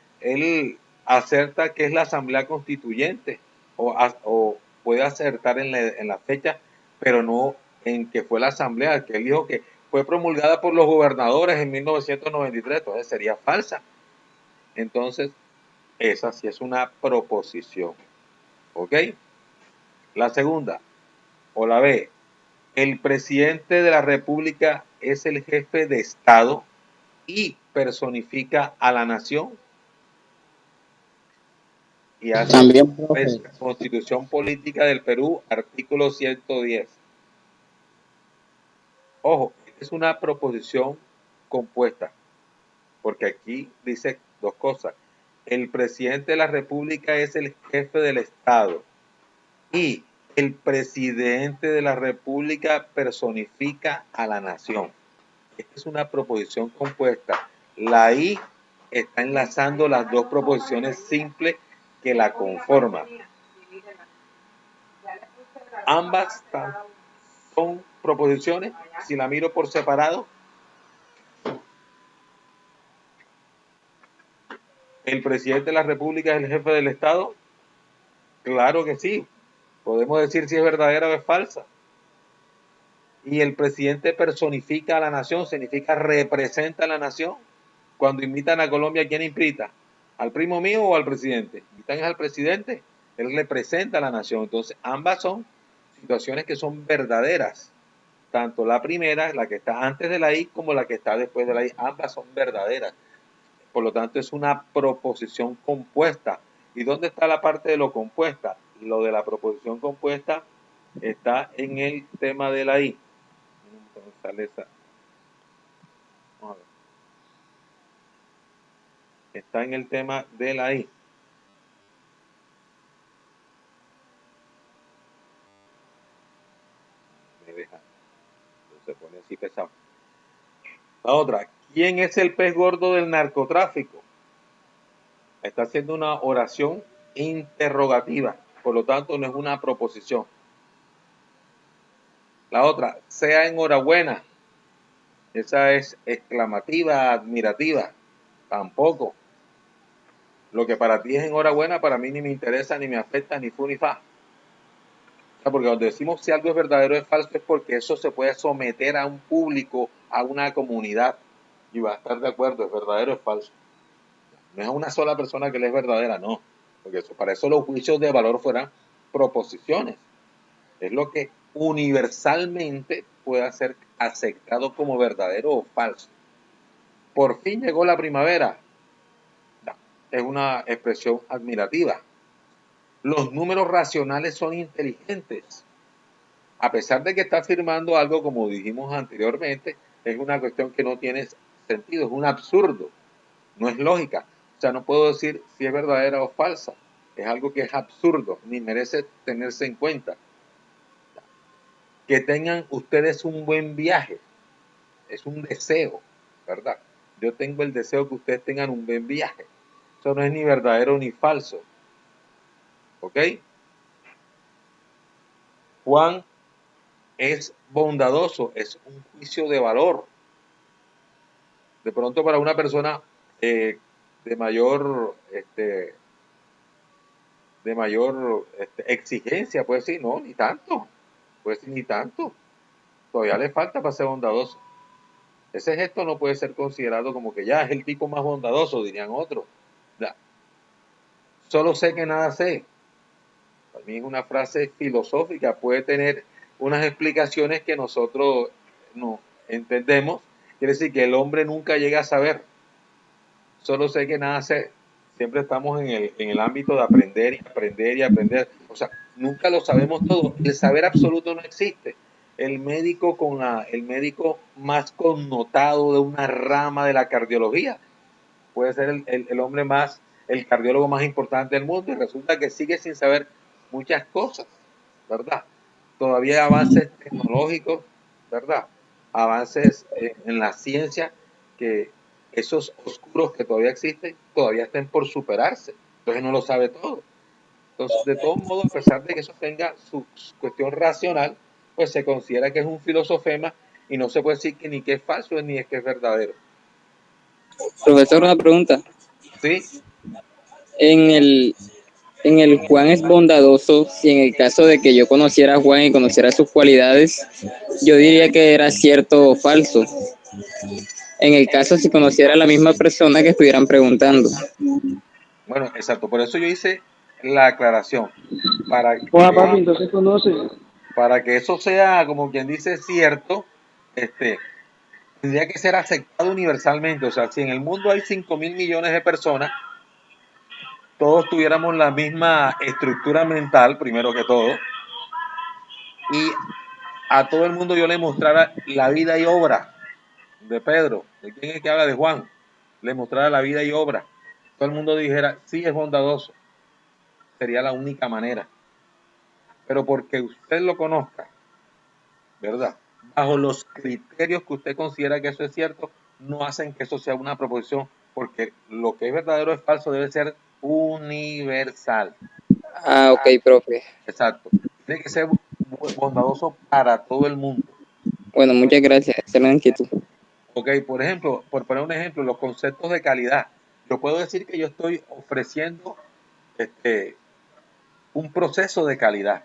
acerta que es la Asamblea Constituyente, o puede acertar en la fecha, pero no en que fue la Asamblea, que él dijo que fue promulgada por los gobernadores en 1993, entonces sería falsa. Entonces, esa sí es una proposición. ¿Ok? La segunda, o la B, el presidente de la República es el jefe de Estado y personifica a la nación. Y hace También, profe. Constitución Política del Perú, artículo 110. Ojo, es una proposición compuesta, porque aquí dice dos cosas. El presidente de la República es el jefe del Estado y el presidente de la República personifica a la nación. Esta es una proposición compuesta. La I está enlazando las dos proposiciones simples que la conforman. Ambas son proposiciones. Si la miro por separado, ¿el presidente de la República es el jefe del Estado? Claro que sí. Podemos decir si es verdadera o es falsa. Y el presidente personifica a la nación, significa representa a la nación. Cuando invitan a Colombia, ¿quién invita? ¿Al primo mío o al presidente? Invitan al presidente, él representa a la nación. Entonces, ambas son situaciones que son verdaderas. Tanto la primera, la que está antes de la I, como la que está después de la I, ambas son verdaderas. Por lo tanto, es una proposición compuesta. ¿Y dónde está la parte de lo compuesta? Lo de la proposición compuesta está en el tema de la I. Sale esa. Vamos a ver. Está en el tema de la I. Me deja. Se pone así pesado. La otra. ¿Quién es el pez gordo del narcotráfico? Está haciendo una oración interrogativa. Por lo tanto, no es una proposición. La otra. Sea enhorabuena. Esa es exclamativa, admirativa. Tampoco. Lo que para ti es enhorabuena, para mí ni me interesa, ni me afecta, ni fu ni fa. O sea, porque cuando decimos si algo es verdadero o es falso, es porque eso se puede someter a un público, a una comunidad, y va a estar de acuerdo, es verdadero o es falso. No es a una sola persona que le es verdadera, no. Porque para eso los juicios de valor fueran proposiciones. Es lo que universalmente puede ser aceptado como verdadero o falso. Por fin llegó la primavera. Es una expresión admirativa. Los números racionales son inteligentes. A pesar de que está afirmando algo, como dijimos anteriormente, es una cuestión que no tiene sentido, es un absurdo, no es lógica. O sea, no puedo decir si es verdadera o falsa. Es algo que es absurdo, ni merece tenerse en cuenta. Que tengan ustedes un buen viaje. Es un deseo, ¿verdad? Yo tengo el deseo que ustedes tengan un buen viaje. Eso no es ni verdadero ni falso. ¿Ok? Juan es bondadoso, es un juicio de valor. De pronto para una persona de mayor exigencia puede decir, no, ni tanto. Puede decir, ni tanto. Todavía le falta para ser bondadoso. Ese gesto no puede ser considerado como que ya es el tipo más bondadoso, dirían otros. Ya. Solo sé que nada sé. Para mí es una frase filosófica, puede tener unas explicaciones que nosotros no entendemos. Quiere decir que el hombre nunca llega a saber. Solo sé que nada sé. Siempre estamos en el ámbito de aprender y aprender y aprender. O sea, nunca lo sabemos todo. El saber absoluto no existe. el médico el médico más connotado de una rama de la cardiología. Puede ser el hombre más, el cardiólogo más importante del mundo y resulta que sigue sin saber muchas cosas, ¿verdad? Todavía hay avances tecnológicos, ¿verdad? Avances en la ciencia que esos oscuros que todavía existen todavía estén por superarse. Entonces no lo sabe todo. Entonces, de todos modos, a pesar de que eso tenga su cuestión racional, pues se considera que es un filosofema y no se puede decir que ni que es falso ni es que es verdadero. Profesor, una pregunta. ¿Sí? En el Juan es bondadoso, si en el caso de que yo conociera a Juan y conociera sus cualidades, yo diría que era cierto o falso. En el caso si conociera a la misma persona que estuvieran preguntando. Bueno, exacto. Por eso yo hice la aclaración. Oa, papi, entonces conoce. Para que eso sea, como quien dice, cierto, tendría que ser aceptado universalmente. O sea, si en el mundo hay 5.000 millones de personas, todos tuviéramos la misma estructura mental, primero que todo, y a todo el mundo yo le mostrara la vida y obra de Pedro. ¿De quién es que habla? De Juan. Le mostrara la vida y obra. Todo el mundo dijera, sí, es bondadoso. Sería la única manera. Pero porque usted lo conozca, ¿verdad? Bajo los criterios que usted considera que eso es cierto, no hacen que eso sea una proposición, porque lo que es verdadero es falso debe ser universal. Ah, ok, profe. Exacto. Tiene que ser bondadoso para todo el mundo. Bueno, muchas gracias. Excelente inquietud. Ok, por ejemplo, por poner un ejemplo, los conceptos de calidad. Yo puedo decir que yo estoy ofreciendo un proceso de calidad.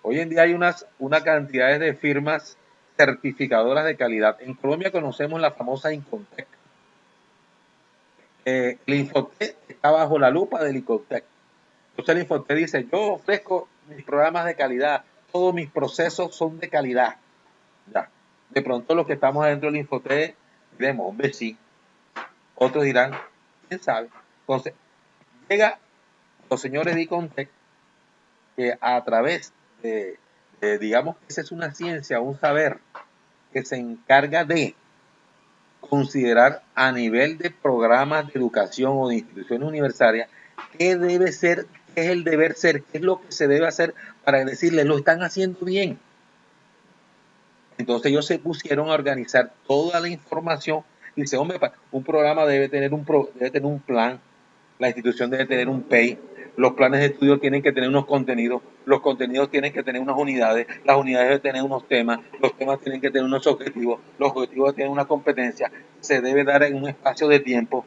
Hoy en día hay una cantidad de firmas certificadoras de calidad. En Colombia conocemos la famosa Incontec. El Infotec está bajo la lupa del Incontec. Entonces el Infotec dice, yo ofrezco mis programas de calidad, todos mis procesos son de calidad. Ya. De pronto los que estamos adentro del Infotec diremos, hombre, sí. Otros dirán, quién sabe. Entonces, llega los señores de Incontec que a través digamos que esa es una ciencia, un saber que se encarga de considerar a nivel de programas de educación o de instituciones universitarias qué debe ser, qué es el deber ser, qué es lo que se debe hacer para decirles, lo están haciendo bien. Entonces ellos se pusieron a organizar toda la información y dice, hombre, un programa debe tener un plan, la institución debe tener un PEI, los planes de estudio tienen que tener unos contenidos, los contenidos tienen que tener unas unidades, las unidades deben tener unos temas, los temas tienen que tener unos objetivos, los objetivos tienen una competencia, se debe dar en un espacio de tiempo,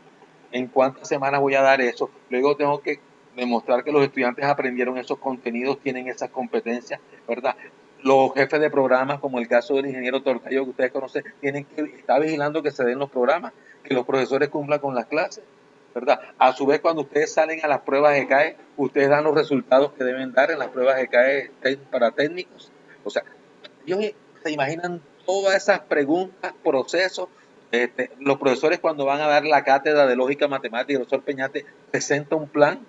en cuántas semanas voy a dar eso, luego tengo que demostrar que los estudiantes aprendieron esos contenidos, tienen esas competencias, ¿verdad? Los jefes de programas, como el caso del ingeniero Torcayo que ustedes conocen, tienen que estar vigilando que se den los programas, que los profesores cumplan con las clases, ¿verdad? A su vez, cuando ustedes salen a las pruebas de CAE, ustedes dan los resultados que deben dar en las pruebas de CAE para técnicos. O sea, ellos se imaginan todas esas preguntas, procesos. Los profesores cuando van a dar la cátedra de lógica matemática, el profesor Peñate presenta un plan,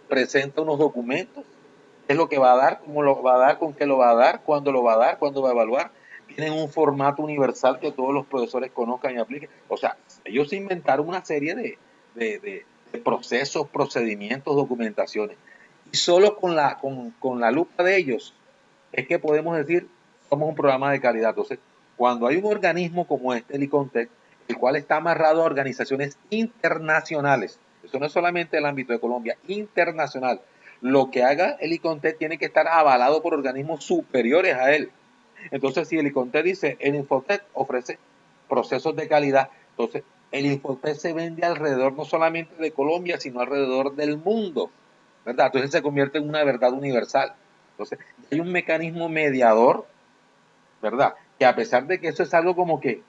presenta unos documentos, qué es lo que va a dar, cómo lo va a dar, con qué lo va a dar, cuándo lo va a dar, cuándo va a evaluar. Tienen un formato universal que todos los profesores conozcan y apliquen. O sea, ellos inventaron una serie de procesos, procedimientos, documentaciones. Y solo con la lupa de ellos es que podemos decir somos un programa de calidad. Entonces, cuando hay un organismo como el ICONTEC, el cual está amarrado a organizaciones internacionales, eso no es solamente el ámbito de Colombia, internacional, lo que haga el ICONTEC tiene que estar avalado por organismos superiores a él. Entonces, si el ICONTEC dice, el Infotec ofrece procesos de calidad, entonces el Infotec se vende alrededor no solamente de Colombia, sino alrededor del mundo, ¿verdad? Entonces se convierte en una verdad universal. Entonces, hay un mecanismo mediador, ¿verdad? Que a pesar de que eso es algo como que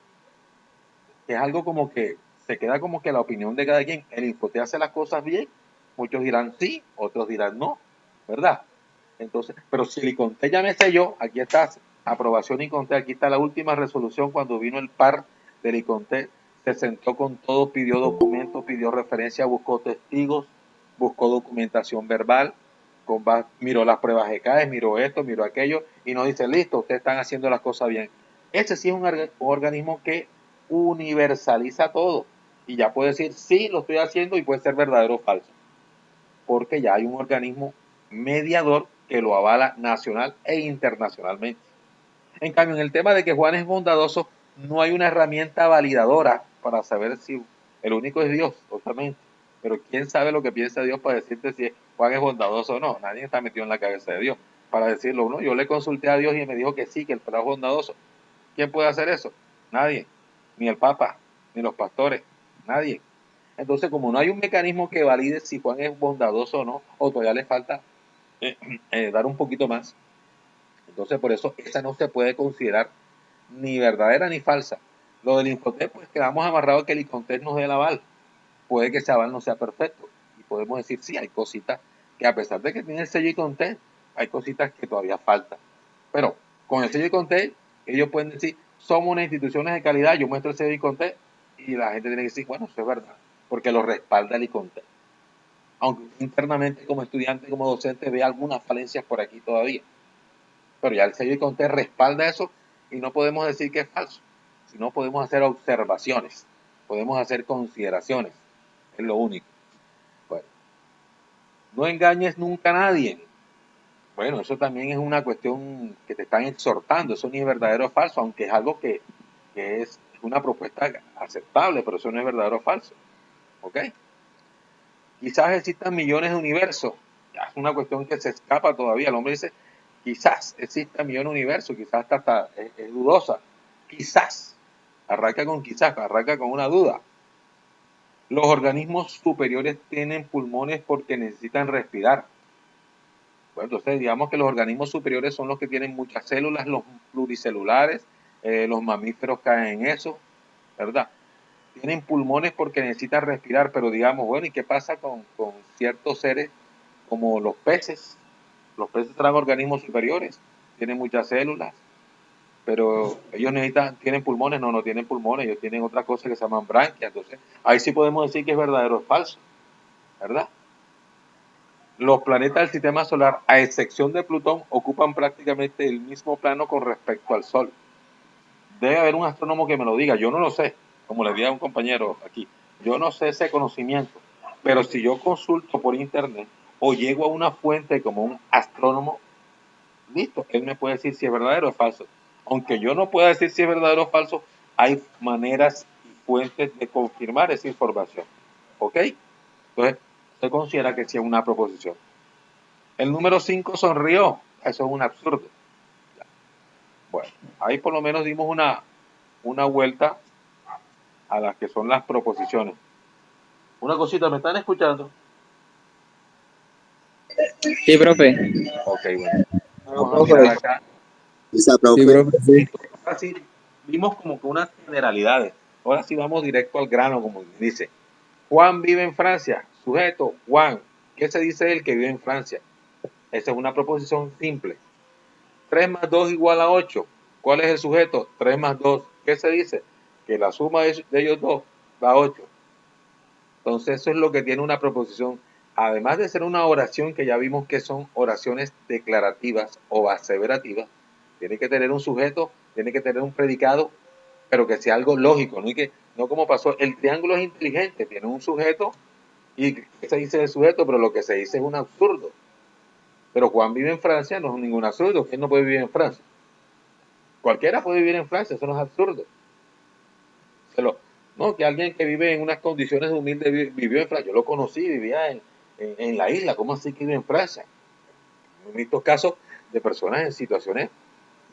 es algo como que se queda como que la opinión de cada quien, el Infotec hace las cosas bien, muchos dirán sí, otros dirán no, ¿verdad? Entonces, pero si el ICONTEC ya me selló, aquí está, aprobación ICONTEC, aquí está la última resolución cuando vino el par del ICONTEC, se sentó con todo, pidió documentos, pidió referencia, buscó testigos, buscó documentación verbal, miró las pruebas GCAE, miró esto, miró aquello, y nos dice, listo, ustedes están haciendo las cosas bien. Ese sí es un organismo que universaliza todo, y ya puede decir, sí, lo estoy haciendo, y puede ser verdadero o falso, porque ya hay un organismo mediador que lo avala nacional e internacionalmente. En cambio, en el tema de que Juan es bondadoso, no hay una herramienta validadora para saber si el único es Dios, totalmente. Pero ¿quién sabe lo que piensa Dios para decirte si Juan es bondadoso o no? Nadie está metido en la cabeza de Dios para decirlo. No, yo le consulté a Dios y me dijo que sí, que el pelado es bondadoso. ¿Quién puede hacer eso? Nadie. Ni el Papa, ni los pastores, nadie. Entonces, como no hay un mecanismo que valide si Juan es bondadoso o no, o todavía le falta dar un poquito más, entonces por eso esa no se puede considerar ni verdadera ni falsa. Lo del Infotet, pues quedamos amarrados que el Infotet nos dé el aval. Puede que ese aval no sea perfecto. Y podemos decir, sí, hay cositas que a pesar de que tiene el sello Infotet, hay cositas que todavía faltan. Pero con el sello Infotet, ellos pueden decir, somos una institución de calidad, yo muestro el sello Infotet, y la gente tiene que decir, bueno, eso es verdad, porque lo respalda el Infotet. Aunque internamente como estudiante, como docente, ve algunas falencias por aquí todavía. Pero ya el sello Infotet respalda eso y no podemos decir que es falso, sino podemos hacer observaciones, podemos hacer consideraciones, es lo único. Bueno, no engañes nunca a nadie. Bueno, eso también es una cuestión que te están exhortando, eso ni es verdadero o falso, aunque es algo que es una propuesta aceptable, pero eso no es verdadero o falso. ¿Ok? Quizás existan millones de universos, ya es una cuestión que se escapa todavía. El hombre dice, quizás exista millones de universos, quizás hasta es dudosa, quizás, arranca con una duda. Los organismos superiores tienen pulmones porque necesitan respirar. Bueno, entonces digamos que los organismos superiores son los que tienen muchas células, los pluricelulares, los mamíferos caen en eso, ¿verdad? Tienen pulmones porque necesitan respirar, pero digamos, bueno, ¿y qué pasa con ciertos seres como los peces? Los peces serán organismos superiores, tienen muchas células, pero ellos tienen pulmones, no tienen pulmones, ellos tienen otra cosa que se llaman branquias. Entonces, ahí sí podemos decir que es verdadero o falso, ¿verdad? Los planetas del sistema solar, a excepción de Plutón, ocupan prácticamente el mismo plano con respecto al Sol. Debe haber un astrónomo que me lo diga, yo no lo sé, como le dije a un compañero aquí, yo no sé ese conocimiento, pero si yo consulto por internet o llego a una fuente como un astrónomo, listo, él me puede decir si es verdadero o falso. Aunque yo no pueda decir si es verdadero o falso, hay maneras y fuentes de confirmar esa información. ¿Ok? Entonces, se considera que sí es una proposición. El número 5 sonrió. Eso es un absurdo. Bueno, ahí por lo menos dimos una vuelta a las que son las proposiciones. Una cosita, ¿me están escuchando? Sí, profe. Ok, bueno. Vamos a mirar acá. Esa, profe. Sí, profe, sí. Ahora sí, vimos como que unas generalidades. Ahora sí vamos directo al grano, como dice. Juan vive en Francia. Sujeto, Juan. ¿Qué se dice del que vive en Francia? Esa es una proposición simple. 3 más 2 igual a 8. ¿Cuál es el sujeto? 3 más 2. ¿Qué se dice? Que la suma de ellos dos da 8. Entonces eso es lo que tiene una proposición. Además de ser una oración que ya vimos que son oraciones declarativas o aseverativas, tiene que tener un sujeto, tiene que tener un predicado, pero que sea algo lógico, no como pasó. El triángulo es inteligente, tiene un sujeto y se dice el sujeto, pero lo que se dice es un absurdo. Pero Juan vive en Francia, no es ningún absurdo. ¿Quién no puede vivir en Francia? Cualquiera puede vivir en Francia, eso no es absurdo. No, que alguien que vive en unas condiciones humildes vivió en Francia. Yo lo conocí, vivía en la isla. ¿Cómo así que vive en Francia? He visto casos de personas en situaciones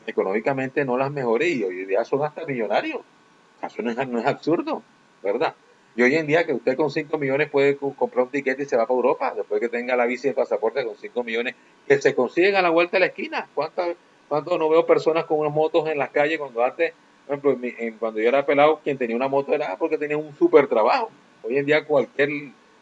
económicamente no las mejores y hoy en día son hasta millonarios. Eso no es absurdo, ¿verdad? Y hoy en día que usted con 5 millones puede comprar un tiquete y se va para Europa, después que tenga la visa y el pasaporte con 5 millones, que se consiguen a la vuelta de la esquina. ¿Cuánto no veo personas con unas motos en las calles cuando antes, por ejemplo, cuando yo era pelado, quien tenía una moto era porque tenía un súper trabajo? Hoy en día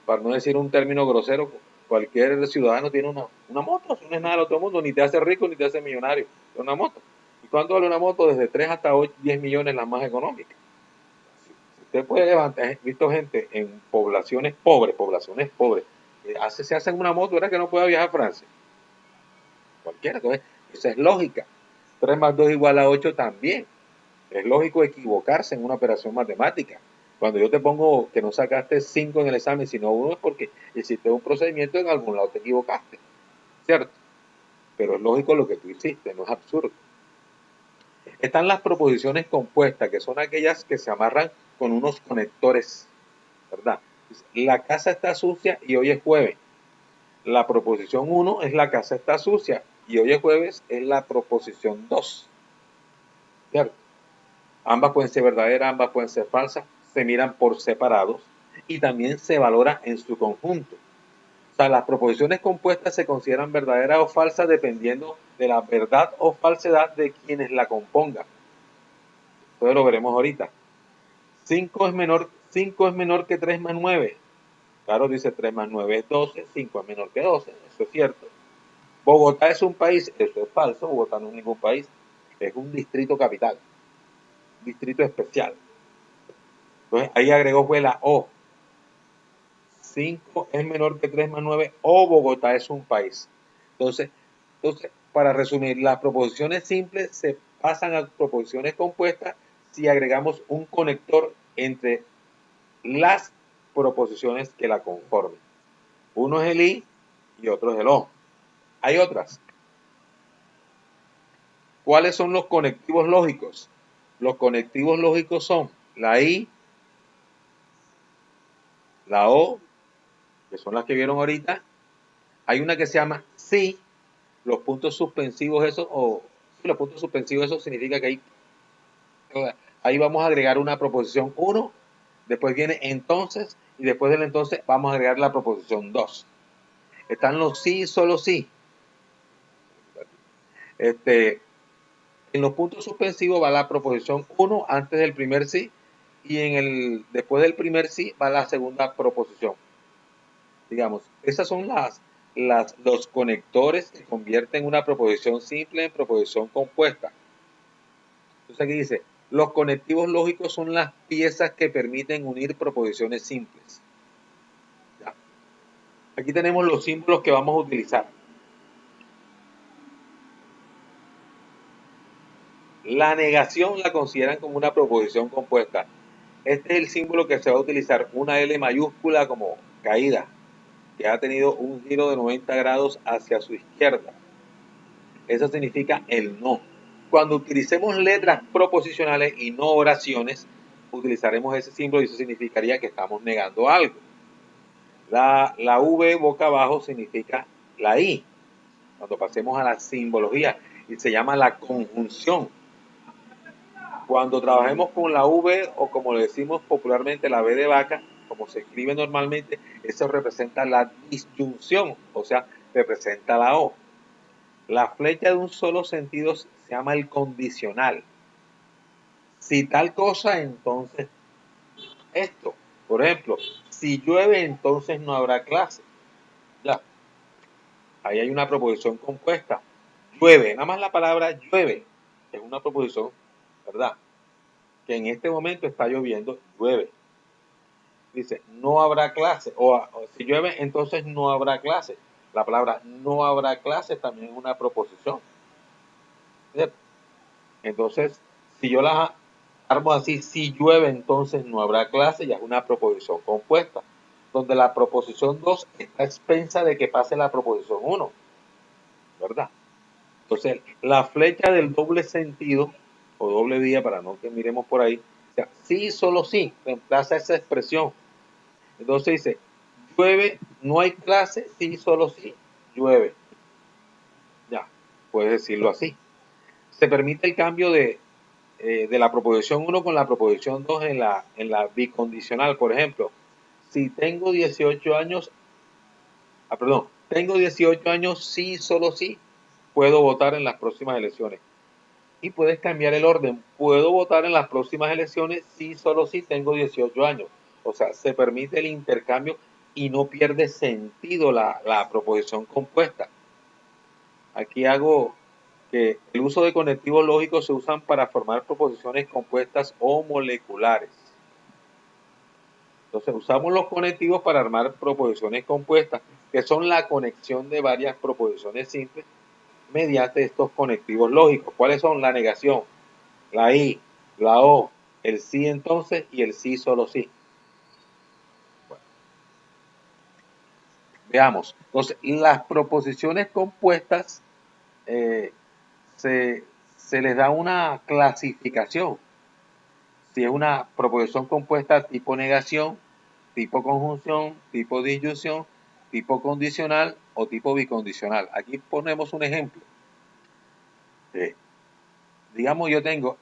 para no decir un término grosero, cualquier ciudadano tiene una moto, eso no es nada del otro mundo, ni te hace rico ni te hace millonario, es una moto. ¿Y cuánto vale una moto? Desde 3 hasta 10 millones las más económicas. Usted puede levantar, he visto gente en poblaciones pobres, se hacen una moto, ¿verdad? Que no puede viajar a Francia. cualquiera. Entonces, esa es lógica. 3 más 2 igual a 8 también. Es lógico equivocarse en una operación matemática. Cuando yo te pongo que no sacaste 5 en el examen, sino 1, es porque hiciste un procedimiento en algún lado te equivocaste, ¿cierto? Pero es lógico lo que tú hiciste, no es absurdo. Están las proposiciones compuestas, que son aquellas que se amarran con unos conectores, ¿verdad? La casa está sucia y hoy es jueves. La proposición 1 es la casa está sucia y hoy es jueves es la proposición 2, ¿cierto? Ambas pueden ser verdaderas, ambas pueden ser falsas, se miran por separados y también se valora en su conjunto. O sea, las proposiciones compuestas se consideran verdaderas o falsas dependiendo de la verdad o falsedad de quienes la compongan. Entonces lo veremos ahorita. 5 es menor que 3 más 9. Claro, dice 3 más 9 es 12, 5 es menor que 12, eso es cierto. Bogotá es un país, eso es falso, Bogotá no es ningún país, es un distrito capital, distrito especial. Entonces ahí agregó fue la O. 5 es menor que 3 más 9 o Bogotá es un país. Entonces, para resumir, las proposiciones simples se pasan a proposiciones compuestas si agregamos un conector entre las proposiciones que la conformen. Uno es el I y otro es el O. Hay otras. ¿Cuáles son los conectivos lógicos? Los conectivos lógicos son la I, la O, que son las que vieron ahorita. Hay una que se llama si, los puntos suspensivos, los puntos suspensivos, eso significa que ahí vamos a agregar una proposición 1, después viene entonces, y después del entonces vamos a agregar la proposición 2. Están los sí y solo sí. En los puntos suspensivos va la proposición 1 antes del primer sí, y después del primer sí va la segunda proposición. Digamos, esas son los conectores que convierten una proposición simple en proposición compuesta. Entonces aquí dice, los conectivos lógicos son las piezas que permiten unir proposiciones simples. ¿Ya? Aquí tenemos los símbolos que vamos a utilizar. La negación la consideran como una proposición compuesta. Este es el símbolo que se va a utilizar, una L mayúscula como caída, que ha tenido un giro de 90 grados hacia su izquierda. Eso significa el no. Cuando utilicemos letras proposicionales y no oraciones, utilizaremos ese símbolo y eso significaría que estamos negando algo. La V boca abajo significa la I. Cuando pasemos a la simbología, y se llama la conjunción. Cuando trabajemos con la V, o como le decimos popularmente la V de vaca, como se escribe normalmente, eso representa la disyunción, o sea, representa la O. La flecha de un solo sentido se llama el condicional. Si tal cosa, entonces esto. Por ejemplo, si llueve, entonces no habrá clase. Ya. Ahí hay una proposición compuesta. Llueve, nada más la palabra llueve es una proposición, ¿verdad? Que en este momento está lloviendo, llueve. Dice, no habrá clase. O si llueve, entonces no habrá clase. La palabra no habrá clase también es una proposición. ¿Cierto? Entonces, si yo las armo así, si llueve, entonces no habrá clase, ya es una proposición compuesta, donde la proposición 2 está a expensa de que pase la proposición 1, ¿verdad? Entonces, la flecha del doble sentido, o doble vía, para no que miremos por ahí, o sea, sí, solo sí, reemplaza esa expresión. Entonces dice, llueve, no hay clase, sí, solo sí, llueve. Ya, puedes decirlo así. Se permite el cambio de la proposición 1 con la proposición 2 en la bicondicional. Por ejemplo, si tengo 18 años, tengo 18 años, sí, solo sí, puedo votar en las próximas elecciones. Y puedes cambiar el orden, puedo votar en las próximas elecciones, sí, solo sí, tengo 18 años. O sea, se permite el intercambio y no pierde sentido la proposición compuesta. Aquí hago que el uso de conectivos lógicos se usan para formar proposiciones compuestas o moleculares. Entonces usamos los conectivos para armar proposiciones compuestas, que son la conexión de varias proposiciones simples, mediante estos conectivos lógicos. ¿Cuáles son? La negación, la I, la O, el sí entonces y el sí solo sí. Bueno, veamos. Entonces, las proposiciones compuestas se les da una clasificación. Si es una proposición compuesta tipo negación, tipo conjunción, tipo disyunción, tipo condicional o tipo bicondicional. Aquí ponemos un ejemplo. Digamos, yo tengo,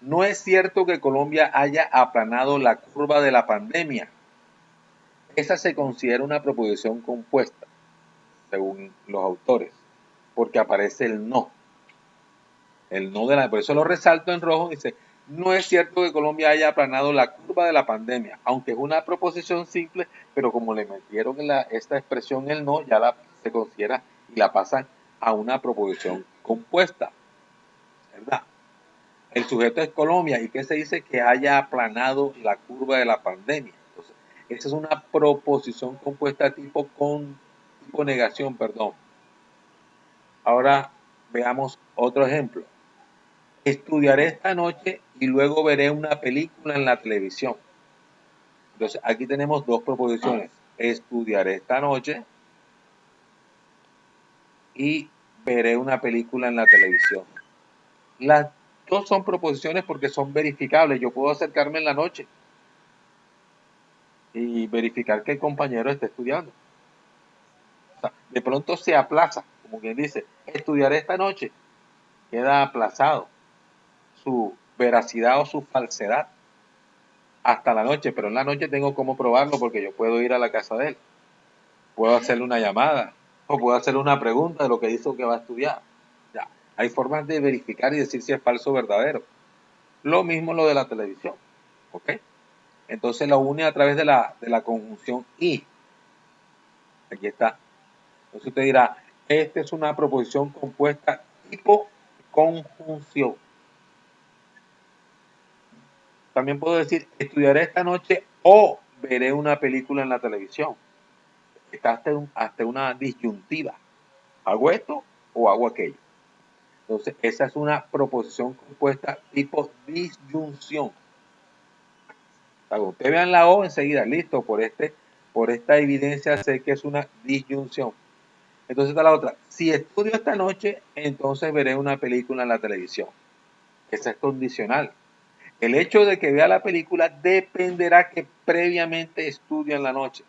no es cierto que Colombia haya aplanado la curva de la pandemia. Esa se considera una proposición compuesta, según los autores, porque aparece el no. El no de la, por eso lo resalto en rojo, dice, no es cierto que Colombia haya aplanado la curva de la pandemia, aunque es una proposición simple, pero como le metieron esta expresión el no, ya se considera y la pasan a una proposición compuesta, ¿verdad? El sujeto es Colombia, ¿y qué se dice? Que haya aplanado la curva de la pandemia. Entonces, esa es una proposición compuesta tipo negación, perdón. Ahora veamos otro ejemplo. Estudiaré esta noche y luego veré una película en la televisión. Entonces, aquí tenemos dos proposiciones. Estudiaré esta noche y veré una película en la televisión. Las dos son proposiciones porque son verificables. Yo puedo acercarme en la noche y verificar que el compañero esté estudiando. O sea, de pronto se aplaza, como quien dice, estudiaré esta noche. Queda aplazado su veracidad o su falsedad hasta la noche, pero en la noche tengo cómo probarlo porque yo puedo ir a la casa de él, puedo hacerle una llamada o puedo hacerle una pregunta de lo que dice que va a estudiar. Ya, hay formas de verificar y decir si es falso o verdadero. Lo mismo lo de la televisión, ¿ok? Entonces lo une a través de la conjunción y. Aquí está. Entonces usted dirá, esta es una proposición compuesta tipo conjunción. También puedo decir, estudiaré esta noche o veré una película en la televisión. Está hasta una disyuntiva. ¿Hago esto o hago aquello? Entonces, esa es una proposición compuesta tipo disyunción. Cuando ustedes vean la O enseguida, listo, por esta evidencia sé que es una disyunción. Entonces está la otra. Si estudio esta noche, entonces veré una película en la televisión. Esa es condicional. El hecho de que vea la película dependerá que previamente estudie en la noche.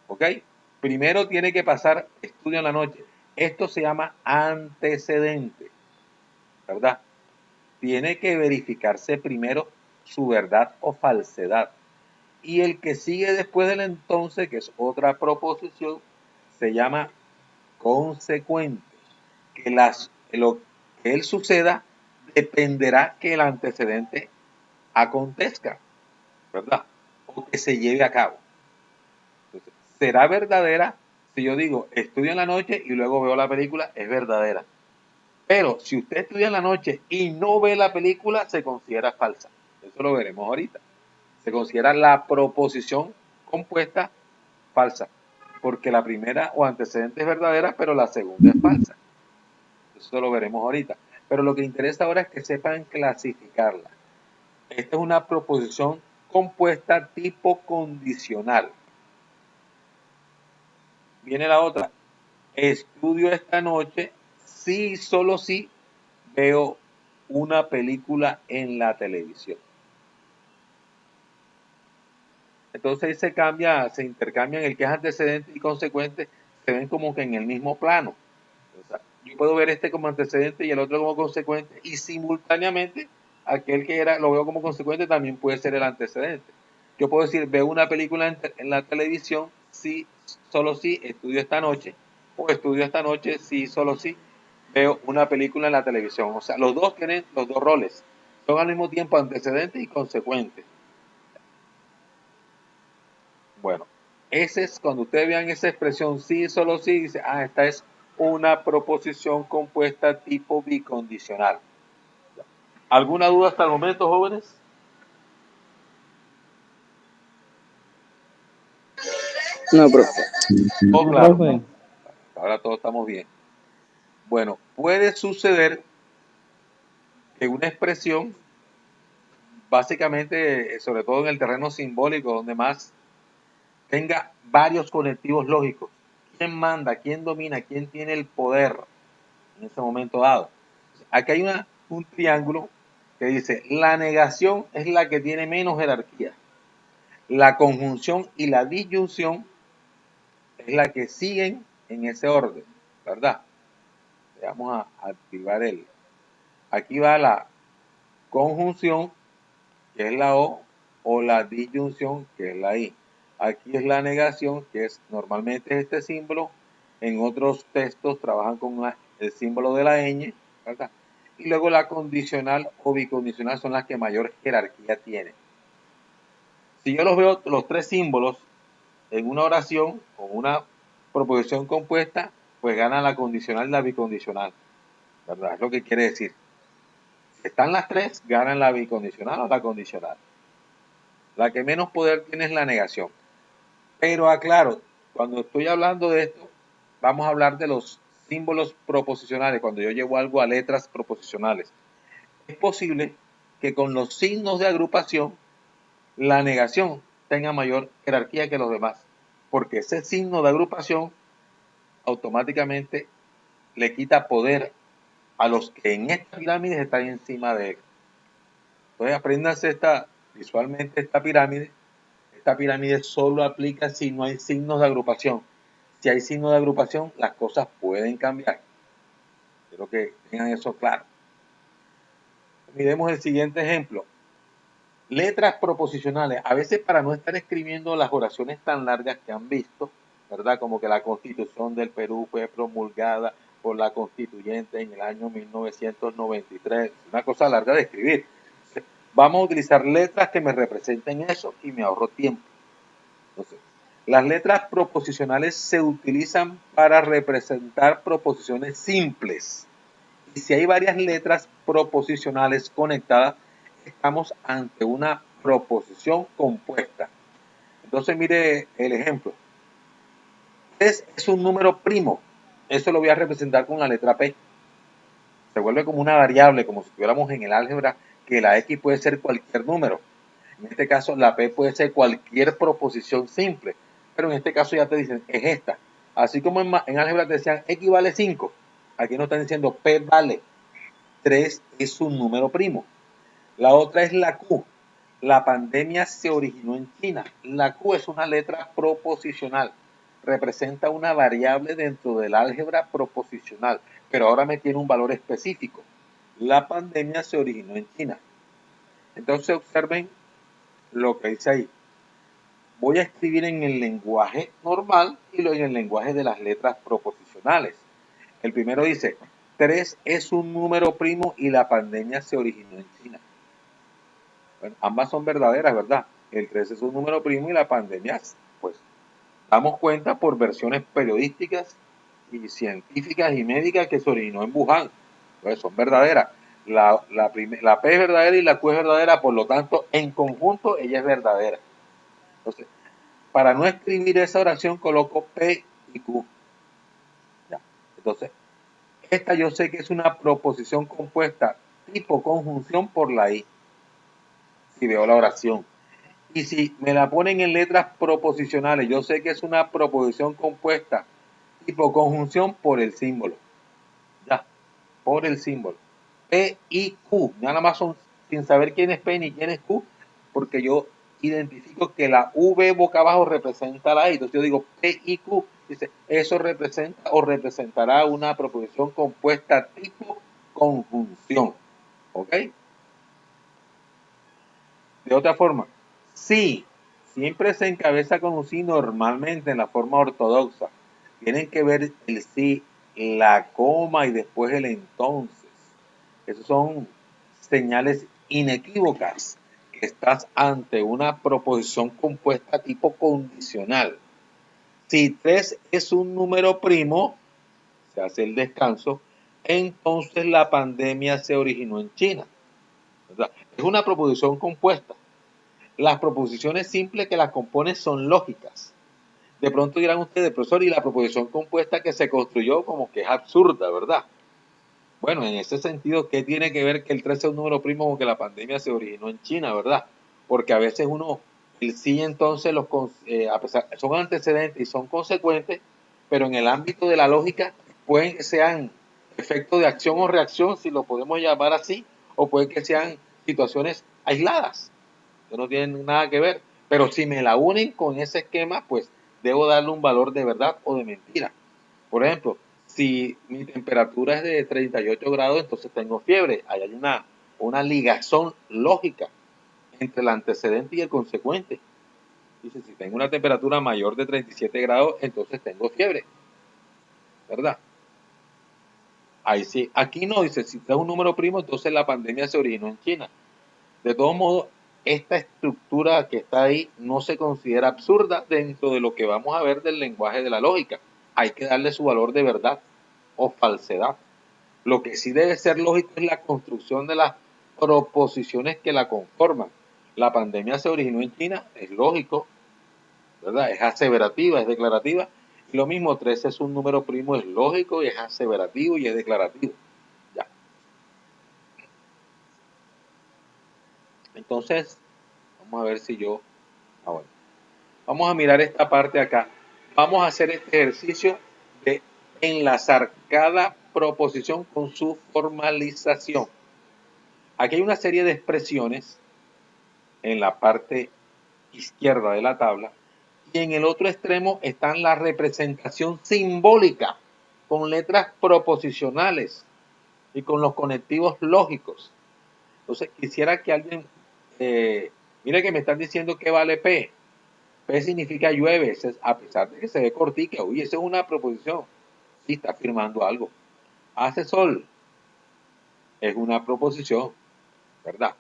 ¿Ok? Primero tiene que pasar estudio en la noche. Esto se llama antecedente, ¿verdad? Tiene que verificarse primero su verdad o falsedad. Y el que sigue después del entonces, que es otra proposición, se llama consecuente. Que lo que él suceda dependerá que el antecedente acontezca, ¿verdad? O que se lleve a cabo. Entonces, será verdadera si yo digo estudio en la noche y luego veo la película, es verdadera. Pero si usted estudia en la noche y no ve la película, se considera falsa. Eso lo veremos ahorita. Se considera la proposición compuesta falsa, porque la primera o antecedente es verdadera, pero la segunda es falsa. Eso lo veremos ahorita. Pero lo que interesa ahora es que sepan clasificarla. Esta es una proposición compuesta tipo condicional. Viene la otra. Estudio esta noche si solo si veo una película en la televisión. Entonces se intercambian el que es antecedente y consecuente, se ven como que en el mismo plano. O sea, yo puedo ver este como antecedente y el otro como consecuente, y simultáneamente aquel que lo veo como consecuente también puede ser el antecedente. Yo puedo decir, veo una película en la televisión si solo si estudio esta noche, o estudio esta noche si solo si veo una película en la televisión. O sea, los dos tienen los dos roles, son al mismo tiempo antecedente y consecuente. Bueno, ese es cuando ustedes vean esa expresión sí, solo sí, dice, esta es una proposición compuesta tipo bicondicional. ¿Alguna duda hasta el momento, jóvenes? No, profe. ¿Todo claro? Profe, Ahora todos estamos bien. Bueno, puede suceder que una expresión, básicamente, sobre todo en el terreno simbólico, donde más tenga varios conectivos lógicos. ¿Quién manda? ¿Quién domina? ¿Quién tiene el poder en ese momento dado? Aquí hay un triángulo que dice, la negación es la que tiene menos jerarquía. La conjunción y la disyunción es la que siguen en ese orden, ¿verdad? Vamos a activar el. Aquí va la conjunción, que es la o la disyunción, que es la I. Aquí es la negación, que es normalmente este símbolo. En otros textos trabajan con el símbolo de la ñ, ¿verdad? Y luego la condicional o bicondicional son las que mayor jerarquía tienen. Si yo los veo los tres símbolos en una oración o una proposición compuesta, pues gana la condicional y la bicondicional, ¿verdad? Es lo que quiere decir. Si están las tres, ganan la bicondicional o la condicional. La que menos poder tiene es la negación. Pero aclaro, cuando estoy hablando de esto, vamos a hablar de los símbolos proposicionales, cuando yo llevo algo a letras proposicionales. Es posible que con los signos de agrupación, la negación tenga mayor jerarquía que los demás, porque ese signo de agrupación automáticamente le quita poder a los que en esta pirámide están encima de él. Entonces apréndanse visualmente esta pirámide. Esta pirámide solo aplica si no hay signos de agrupación. Si hay signos de agrupación, las cosas pueden cambiar. Quiero que tengan eso claro. Miremos el siguiente ejemplo. Letras proposicionales. A veces, para no estar escribiendo las oraciones tan largas que han visto, ¿verdad? Como que la Constitución del Perú fue promulgada por la Constituyente en el año 1993. Una cosa larga de escribir. Vamos a utilizar letras que me representen eso y me ahorro tiempo. Entonces, las letras proposicionales se utilizan para representar proposiciones simples. Y si hay varias letras proposicionales conectadas, estamos ante una proposición compuesta. Entonces, mire el ejemplo. 3 es un número primo. Eso lo voy a representar con la letra P. Se vuelve como una variable, como si estuviéramos en el álgebra, que la X puede ser cualquier número. En este caso, la P puede ser cualquier proposición simple. Pero en este caso ya te dicen, es esta. Así como en álgebra te decían, X vale 5. Aquí nos están diciendo, P vale 3, es un número primo. La otra es la Q. La pandemia se originó en China. La Q es una letra proposicional. Representa una variable dentro del álgebra proposicional, pero ahora me tiene un valor específico. La pandemia se originó en China. Entonces observen lo que dice ahí. Voy a escribir en el lenguaje normal y luego en el lenguaje de las letras proposicionales. El primero dice, 3 es un número primo y la pandemia se originó en China. Bueno, ambas son verdaderas, ¿verdad? El 3 es un número primo y la pandemia, pues, damos cuenta por versiones periodísticas y científicas y médicas que se originó en Wuhan. Entonces, son verdaderas. La P es verdadera y la Q es verdadera, por lo tanto, en conjunto, ella es verdadera. Entonces, para no escribir esa oración, coloco P y Q. Ya. Entonces, esta yo sé que es una proposición compuesta tipo conjunción por la I. Si veo la oración. Y si me la ponen en letras proposicionales, yo sé que es una proposición compuesta tipo conjunción por el símbolo. Ya, por el símbolo. P y Q. Nada más son sin saber quién es P ni quién es Q, porque yo identifico que la V boca abajo representa la I. Entonces yo digo P y Q. Dice, eso representa o representará una proposición compuesta tipo conjunción. ¿Ok? De otra forma, sí, siempre se encabeza con un sí normalmente en la forma ortodoxa. Tienen que ver el sí, la coma y después el entonces. Esos son señales inequívocas que estás ante una proposición compuesta tipo condicional. Si 3 es un número primo, se hace el descanso, entonces la pandemia se originó en China. ¿Verdad? Es una proposición compuesta. Las proposiciones simples que las componen son lógicas. De pronto dirán ustedes, profesor, y la proposición compuesta que se construyó como que es absurda, ¿verdad? Bueno, en ese sentido, ¿qué tiene que ver que el 3 sea un número primo con que la pandemia se originó en China, verdad? Porque a veces el sí entonces, a pesar, son antecedentes y son consecuentes, pero en el ámbito de la lógica pueden que sean efectos de acción o reacción, si lo podemos llamar así, o pueden que sean situaciones aisladas, que no tienen nada que ver. Pero si me la unen con ese esquema, pues debo darle un valor de verdad o de mentira. Por ejemplo, si mi temperatura es de 38 grados, entonces tengo fiebre. Ahí hay una ligazón lógica entre el antecedente y el consecuente. Dice, si tengo una temperatura mayor de 37 grados, entonces tengo fiebre. ¿Verdad? Ahí sí. Aquí no, dice, si es un número primo, entonces la pandemia se originó en China. De todos modos, esta estructura que está ahí no se considera absurda dentro de lo que vamos a ver del lenguaje de la lógica. Hay que darle su valor de verdad o falsedad. Lo que sí debe ser lógico es la construcción de las proposiciones que la conforman. La pandemia se originó en China, es lógico, ¿verdad? Es aseverativa, es declarativa. Y lo mismo, 13 es un número primo, es lógico, y es aseverativo y es declarativo. Ya. Entonces, vamos a ver si yo... bueno. Vamos a mirar esta parte acá. Vamos a hacer este ejercicio de enlazar cada proposición con su formalización. Aquí hay una serie de expresiones en la parte izquierda de la tabla y en el otro extremo están la representación simbólica con letras proposicionales y con los conectivos lógicos. Entonces quisiera que alguien, mire que me están diciendo que vale P. P significa llueve, a pesar de que se ve cortica. Uy, eso es una proposición. Sí, está afirmando algo. Hace sol, es una proposición, ¿verdad?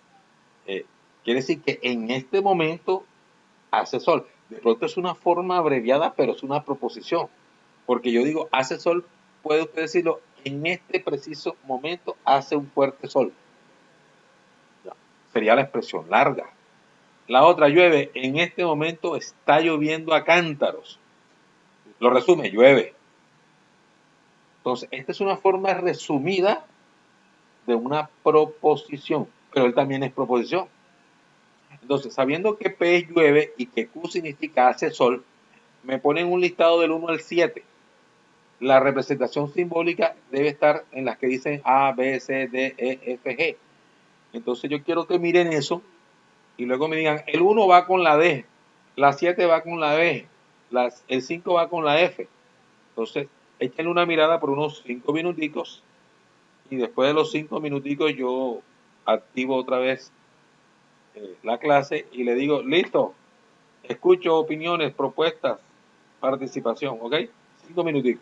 Quiere decir que en este momento hace sol. De pronto es una forma abreviada, pero es una proposición. Porque yo digo, hace sol, puede usted decirlo, en este preciso momento hace un fuerte sol. Ya. Sería la expresión larga. La otra, llueve, en este momento está lloviendo a cántaros. Lo resume, llueve. Entonces, esta es una forma resumida de una proposición, pero él también es proposición. Entonces, sabiendo que P es llueve y que Q significa hace sol, me ponen un listado del 1 al 7. La representación simbólica debe estar en las que dicen A, B, C, D, E, F, G. Entonces yo quiero que miren eso y luego me digan, el 1 va con la D, la 7 va con la B, el 5 va con la F. Entonces, échenle una mirada por unos 5 minuticos y después de los 5 minuticos yo activo otra vez la clase y le digo, listo, escucho opiniones, propuestas, participación, ¿ok? 5 minuticos.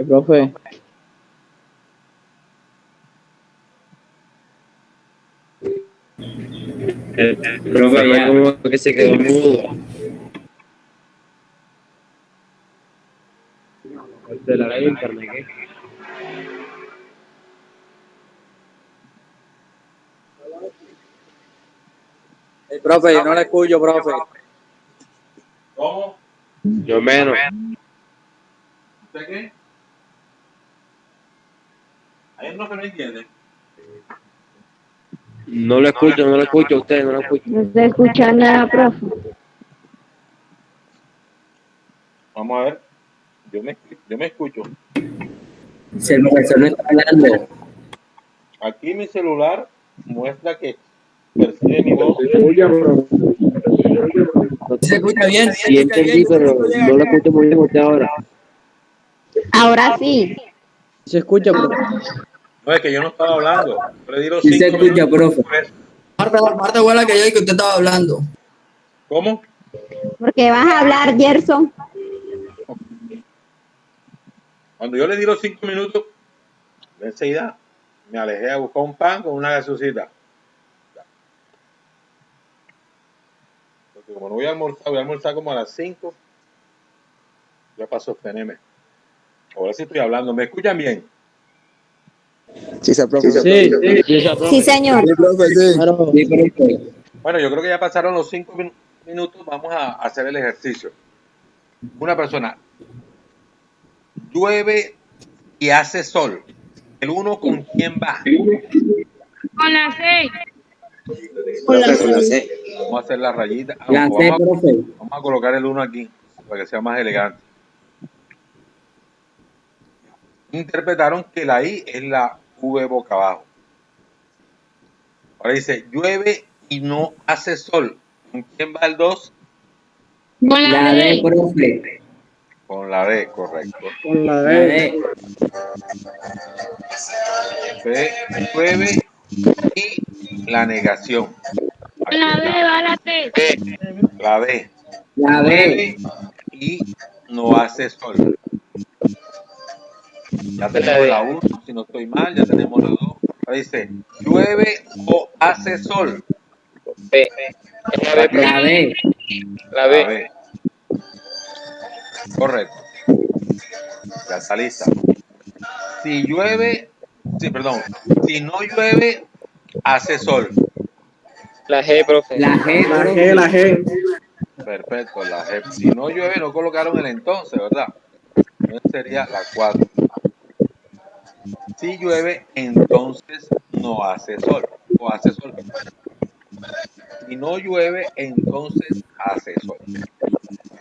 Profe. El profe ya como que se quedó mudo. De la red internet, ¿qué? Profe, yo no le escucho, profe. ¿Cómo? Yo menos. ¿Usted qué? Hay uno que no entiende. No lo escucho, no lo escucho, usted no lo escucha. No se escucha nada, profe. Vamos a ver. Yo me escucho. Si el profesor no está hablando. Aquí mi celular muestra que percibe mi voz. Se escucha bien. Sí entendí, pero no lo escucho muy bien usted ahora. Ahora sí. Se escucha, profe. No, es que yo no estaba hablando. Yo le di los Sí se 5 escucha, minutos. profe. Marta, abuela, que yo que usted estaba hablando. ¿Cómo? Porque vas a hablar, Gerson. Cuando yo le di los 5 minutos, enseguida me alejé a buscar un pan con una gaseosita. Porque como no voy a almorzar como a las 5, ya para sostenerme. Ahora sí estoy hablando. ¿Me escuchan bien? Sí, se profe. Sí. Sí, señor. Sí, profe, sí. Claro. Sí, profe. Bueno, yo creo que ya pasaron los 5 minutos. Vamos a hacer el ejercicio. Una persona, llueve y hace sol. ¿El uno con quién va? Con la C. Profe, con la C. Vamos a hacer la rayita. La C, profe. Vamos a colocar el 1 aquí para que sea más elegante. Interpretaron que la I es la V boca abajo. Ahora dice, llueve y no hace sol. ¿Con quién va el 2? Con la D. profe. Con la D, correcto. Con la D. B, llueve y la negación. Con la D va la T. La D. La Llueve y no hace sol. Ya tenemos la 1, si no estoy mal, ya tenemos la 2. Ahora dice, llueve o hace sol. B. La que- La B. La La B. Correcto. Ya está lista. Si llueve, si no llueve, hace sol. La G, profe. La G. La G. Perfecto, la G. Si no llueve, no colocaron el entonces, ¿verdad? Entonces sería la 4. Si llueve, entonces no hace sol. O hace sol. Si no llueve, entonces hace sol.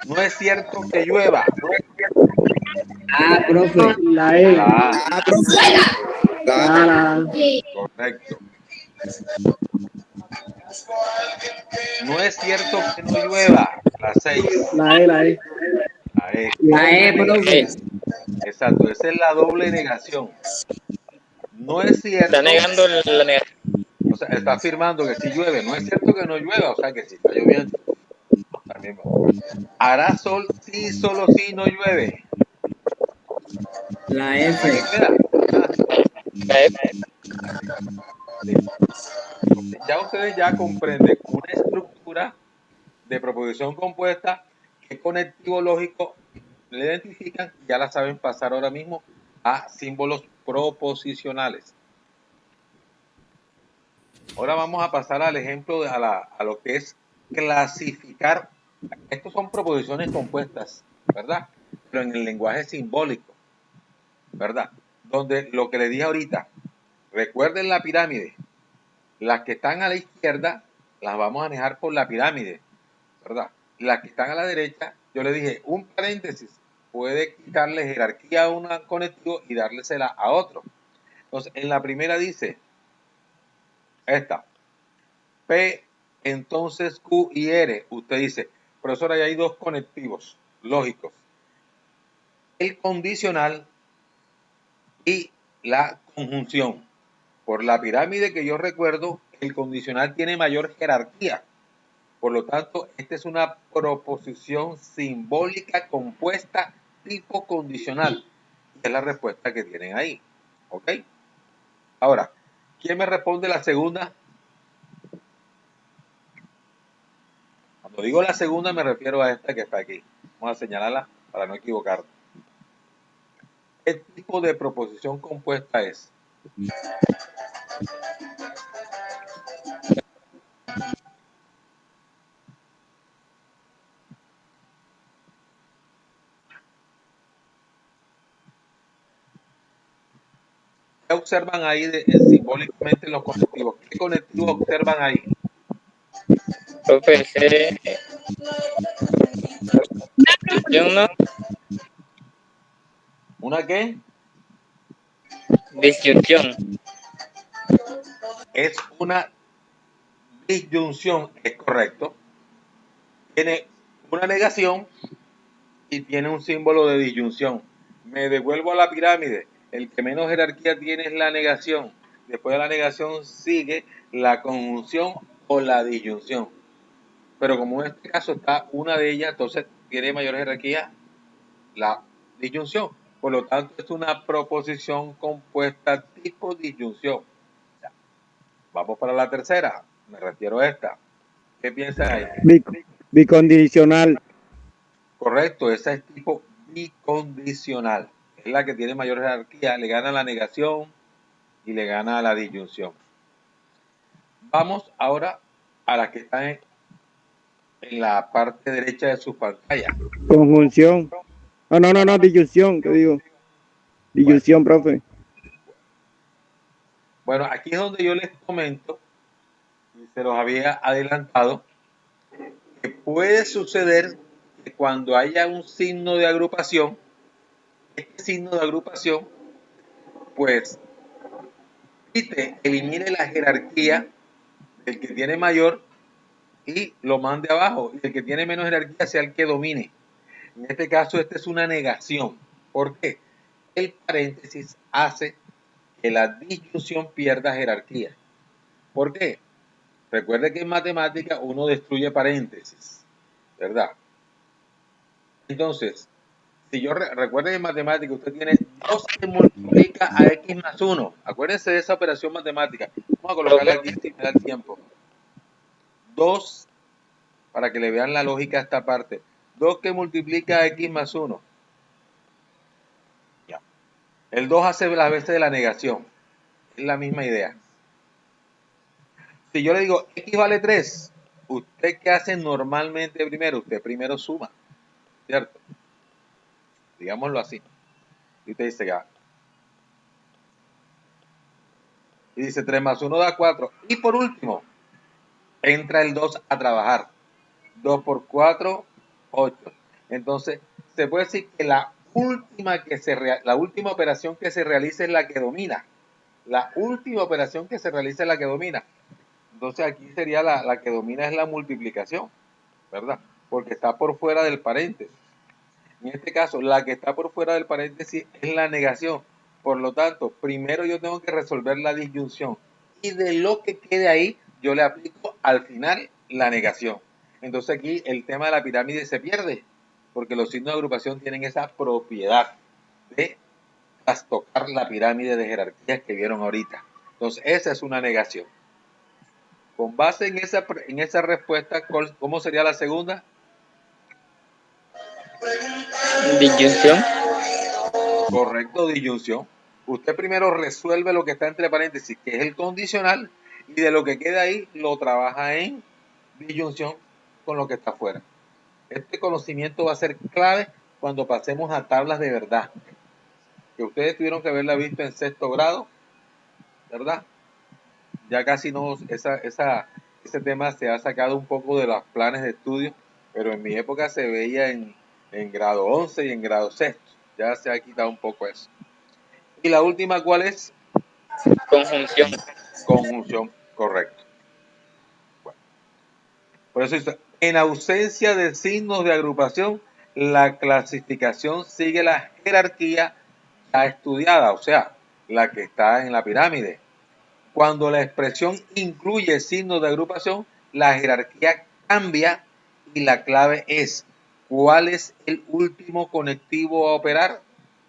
No es cierto que llueva. Ah, profe. La E. La A. Ah, profe. La Correcto. No es cierto que no llueva. La 6. La E. La E. La E, profe. Exacto, esa es la doble negación. No es cierto. Está negando la negación. O sea, está afirmando que si llueve. No es cierto que no llueva. O sea, que si está lloviendo, también va. Hará sol si solo si no llueve. La F. La F. Ya ustedes ya comprenden una estructura de proposición compuesta, qué conectivo lógico le identifican, ya la saben pasar ahora mismo a símbolos proposicionales. Ahora vamos a pasar al ejemplo a lo que es clasificar. Estos son proposiciones compuestas, ¿verdad? Pero en el lenguaje simbólico, ¿verdad? Donde lo que le dije ahorita, recuerden la pirámide. Las que están a la izquierda las vamos a manejar por la pirámide, ¿verdad? Las que están a la derecha, yo le dije, un paréntesis puede quitarle jerarquía a un conectivo y dársela a otro. Entonces, en la primera dice, esta, P, entonces Q y R. Usted dice, profesor, ahí hay dos conectivos lógicos. El condicional y la conjunción. Por la pirámide que yo recuerdo, el condicional tiene mayor jerarquía. Por lo tanto, esta es una proposición simbólica compuesta tipo condicional. es la respuesta que tienen ahí. ¿Ok? Ahora, ¿quién me responde la segunda? Cuando digo la segunda me refiero a esta que está aquí. Vamos a señalarla para no equivocarnos. ¿Qué tipo de proposición compuesta es? ¿Qué observan ahí simbólicamente los conectivos? ¿Qué conectivos observan ahí? Profe, ese disyunción, ¿no? ¿Una qué? Disyunción. Es una disyunción, es correcto. Tiene una negación y tiene un símbolo de disyunción. Me devuelvo a la pirámide. El que menos jerarquía tiene es la negación. Después de la negación sigue la conjunción o la disyunción. Pero como en este caso está una de ellas, entonces tiene mayor jerarquía la disyunción. Por lo tanto, es una proposición compuesta tipo disyunción. Vamos para la tercera. Me refiero a esta. ¿Qué piensan ahí? Bicondicional. Correcto, esa es tipo bicondicional. Es la que tiene mayor jerarquía. Le gana la negación y le gana la disyunción. Vamos ahora a la que está en la parte derecha de su pantalla. Conjunción. No, disyunción, ¿qué digo? Disyunción, profe. Bueno, aquí es donde yo les comento, y se los había adelantado, que puede suceder que cuando haya un signo de agrupación, este signo de agrupación, pues, elimine la jerarquía del que tiene mayor y lo mande abajo, y el que tiene menos jerarquía sea el que domine. En este caso, esta es una negación. ¿Por qué? El paréntesis hace que la disyunción pierda jerarquía. ¿Por qué? Recuerde que en matemática uno destruye paréntesis, ¿verdad? Entonces, si yo recuerden en matemática, usted tiene 2 que multiplica a x más 1. Acuérdense de esa operación matemática. Vamos a colocarle aquí si me da el tiempo. 2, para que le vean la lógica a esta parte. 2 que multiplica a x más 1. Ya. El 2 hace las veces de la negación. Es la misma idea. Si yo le digo x vale 3, ¿usted qué hace normalmente primero? Usted primero suma, ¿cierto? Digámoslo así. Y usted dice ya. Y dice 3 más 1 da 4. Y por último, entra el 2 a trabajar. 2 por 4, 8. Entonces, se puede decir que la última operación que se realiza es la que domina. La última operación que se realiza es la que domina. Entonces, aquí sería la que domina es la multiplicación, ¿verdad? Porque está por fuera del paréntesis. En este caso, la que está por fuera del paréntesis es la negación. Por lo tanto, primero yo tengo que resolver la disyunción. Y de lo que quede ahí, yo le aplico al final la negación. Entonces aquí el tema de la pirámide se pierde, porque los signos de agrupación tienen esa propiedad de trastocar la pirámide de jerarquías que vieron ahorita. Entonces esa es una negación. Con base en esa respuesta, ¿cómo sería la segunda? Disyunción. Correcto, disyunción. Usted primero resuelve lo que está entre paréntesis, que es el condicional, y de lo que queda ahí lo trabaja en disyunción con lo que está afuera. Este conocimiento va a ser clave cuando pasemos a tablas de verdad, que ustedes tuvieron que haberla visto en 6º grado, ¿verdad? Ya casi no, ese tema se ha sacado un poco de los planes de estudio, pero en mi época se veía en grado 11 y en grado 6º. Ya se ha quitado un poco eso. Y la última, ¿cuál es? Conjunción. Conjunción, correcto. Bueno, por eso dice, en ausencia de signos de agrupación, la clasificación sigue la jerarquía ya estudiada, o sea, la que está en la pirámide. Cuando la expresión incluye signos de agrupación, la jerarquía cambia y la clave es ¿cuál es el último conectivo a operar?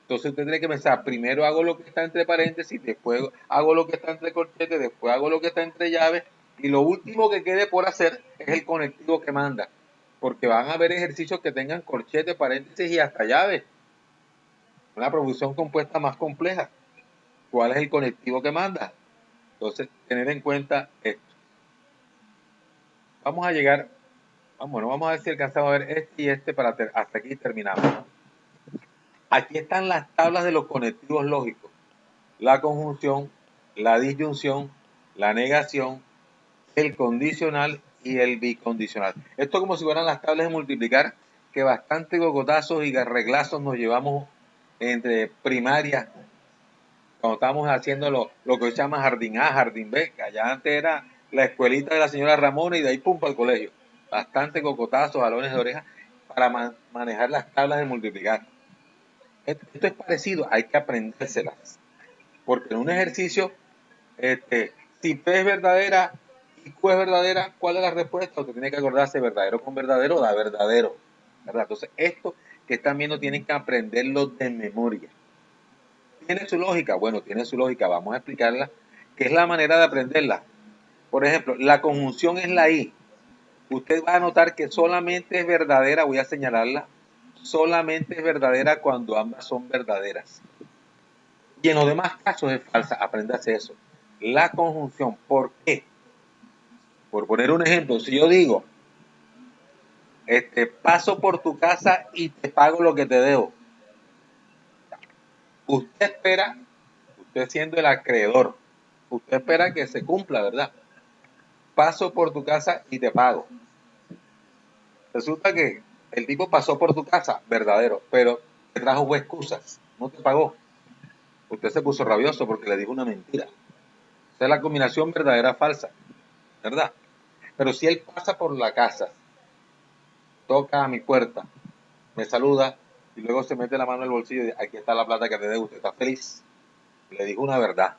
Entonces usted tiene que pensar, primero hago lo que está entre paréntesis, después hago lo que está entre corchetes, después hago lo que está entre llaves, y lo último que quede por hacer es el conectivo que manda. Porque van a haber ejercicios que tengan corchetes, paréntesis y hasta llaves. Una proposición compuesta más compleja. ¿Cuál es el conectivo que manda? Entonces, tener en cuenta esto. Vamos a llegar, bueno, vamos a ver si alcanzamos a ver este y este para hasta aquí terminamos. Aquí están las tablas de los conectivos lógicos. La conjunción, la disyunción, la negación, el condicional y el bicondicional. Esto como si fueran las tablas de multiplicar, que bastante cocotazos y reglazos nos llevamos entre primarias, cuando estábamos haciendo lo que hoy se llama jardín A, jardín B, que allá antes era la escuelita de la señora Ramona y de ahí pum para el colegio. Bastante cocotazos, jalones de oreja para manejar las tablas de multiplicar. Esto es parecido, hay que aprendérselas. Porque en un ejercicio, si P es verdadera y Q es verdadera, ¿cuál es la respuesta? Usted tiene que acordarse verdadero con verdadero, da verdadero. ¿Verdad? Entonces, esto que están viendo tienen que aprenderlo de memoria. ¿Tiene su lógica? Bueno, tiene su lógica. Vamos a explicarla, que es la manera de aprenderla. Por ejemplo, la conjunción es la I. Usted va a notar que solamente es verdadera, voy a señalarla, solamente es verdadera cuando ambas son verdaderas. Y en los demás casos es falsa. Apréndase eso. La conjunción, ¿por qué? Por poner un ejemplo, si yo digo, paso por tu casa y te pago lo que te debo. Usted espera, usted siendo el acreedor, usted espera que se cumpla, ¿verdad? Paso por tu casa y te pago. Resulta que el tipo pasó por tu casa, verdadero, pero te trajo excusas, no te pagó. Usted se puso rabioso porque le dijo una mentira. Esa es la combinación verdadera-falsa, ¿verdad? Pero si él pasa por la casa, toca a mi puerta, me saluda y luego se mete la mano en el bolsillo y dice, aquí está la plata que te debo, usted está feliz. Le dijo una verdad.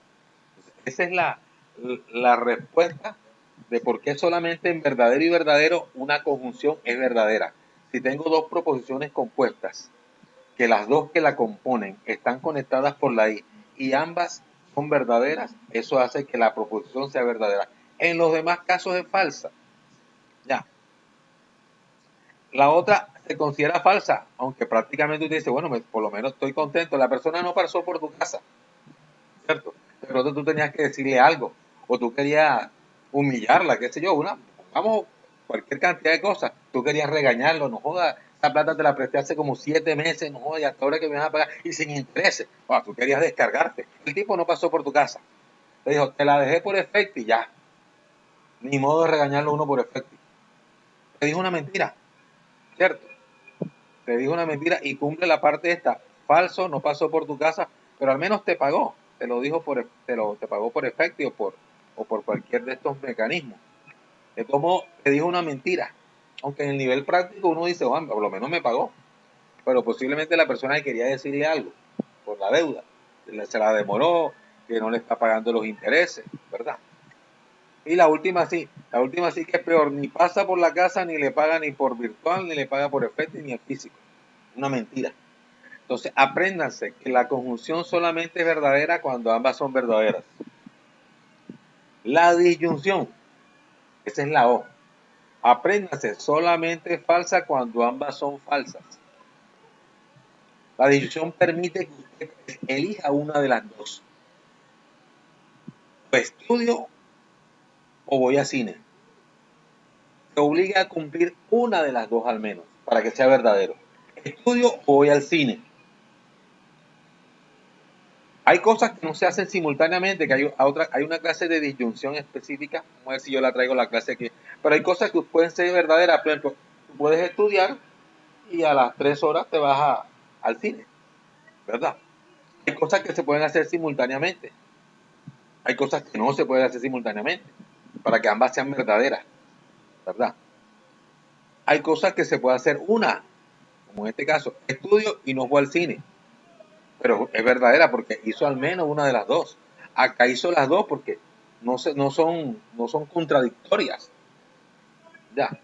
Esa es la respuesta de por qué solamente en verdadero y verdadero una conjunción es verdadera. Si tengo dos proposiciones compuestas, que las dos que la componen están conectadas por la I y ambas son verdaderas, eso hace que la proposición sea verdadera. En los demás casos es falsa. Ya. La otra se considera falsa, aunque prácticamente usted dice, bueno, por lo menos estoy contento. La persona no pasó por tu casa, ¿cierto? De pronto tú tenías que decirle algo, o tú querías humillarla, qué sé yo, vamos, cualquier cantidad de cosas. Tú querías regañarlo, no jodas, esa plata te la presté hace como 7 meses, no jodas, y hasta ahora que me vas a pagar, y sin intereses. Tú querías descargarte. El tipo no pasó por tu casa. Te dijo, te la dejé por efecto y ya. Ni modo de regañarlo uno por efecto. Te dijo una mentira, ¿cierto? Te dijo una mentira y cumple la parte esta. Falso, no pasó por tu casa, pero al menos te pagó. Te lo dijo te pagó por efecto o por cualquier de estos mecanismos. De cómo te dijo una mentira. Aunque en el nivel práctico uno dice, bueno, por lo menos me pagó. Pero posiblemente la persona quería decirle algo por la deuda. Se la demoró, que no le está pagando los intereses, ¿verdad? Y la última sí que es peor, ni pasa por la casa, ni le paga ni por virtual, ni le paga por efecto, ni en físico. Una mentira. Entonces, apréndanse que la conjunción solamente es verdadera cuando ambas son verdaderas. La disyunción, esa es la O. Apréndanse, solamente es falsa cuando ambas son falsas. La disyunción permite que usted elija una de las dos. O estudio o voy a cine. Te obliga a cumplir una de las dos al menos, para que sea verdadero. Estudio o voy al cine. Hay cosas que no se hacen simultáneamente, que hay una clase de disyunción específica. Vamos a ver si yo la traigo la clase aquí. Pero hay cosas que pueden ser verdaderas. Por ejemplo, tú puedes estudiar y a las 3 horas te vas al cine, ¿verdad? Hay cosas que se pueden hacer simultáneamente. Hay cosas que no se pueden hacer simultáneamente, para que ambas sean verdaderas, ¿verdad? Hay cosas que se puede hacer una, como en este caso, estudio y no voy al cine. Pero es verdadera porque hizo al menos una de las dos. Acá hizo las dos porque no son contradictorias. Ya.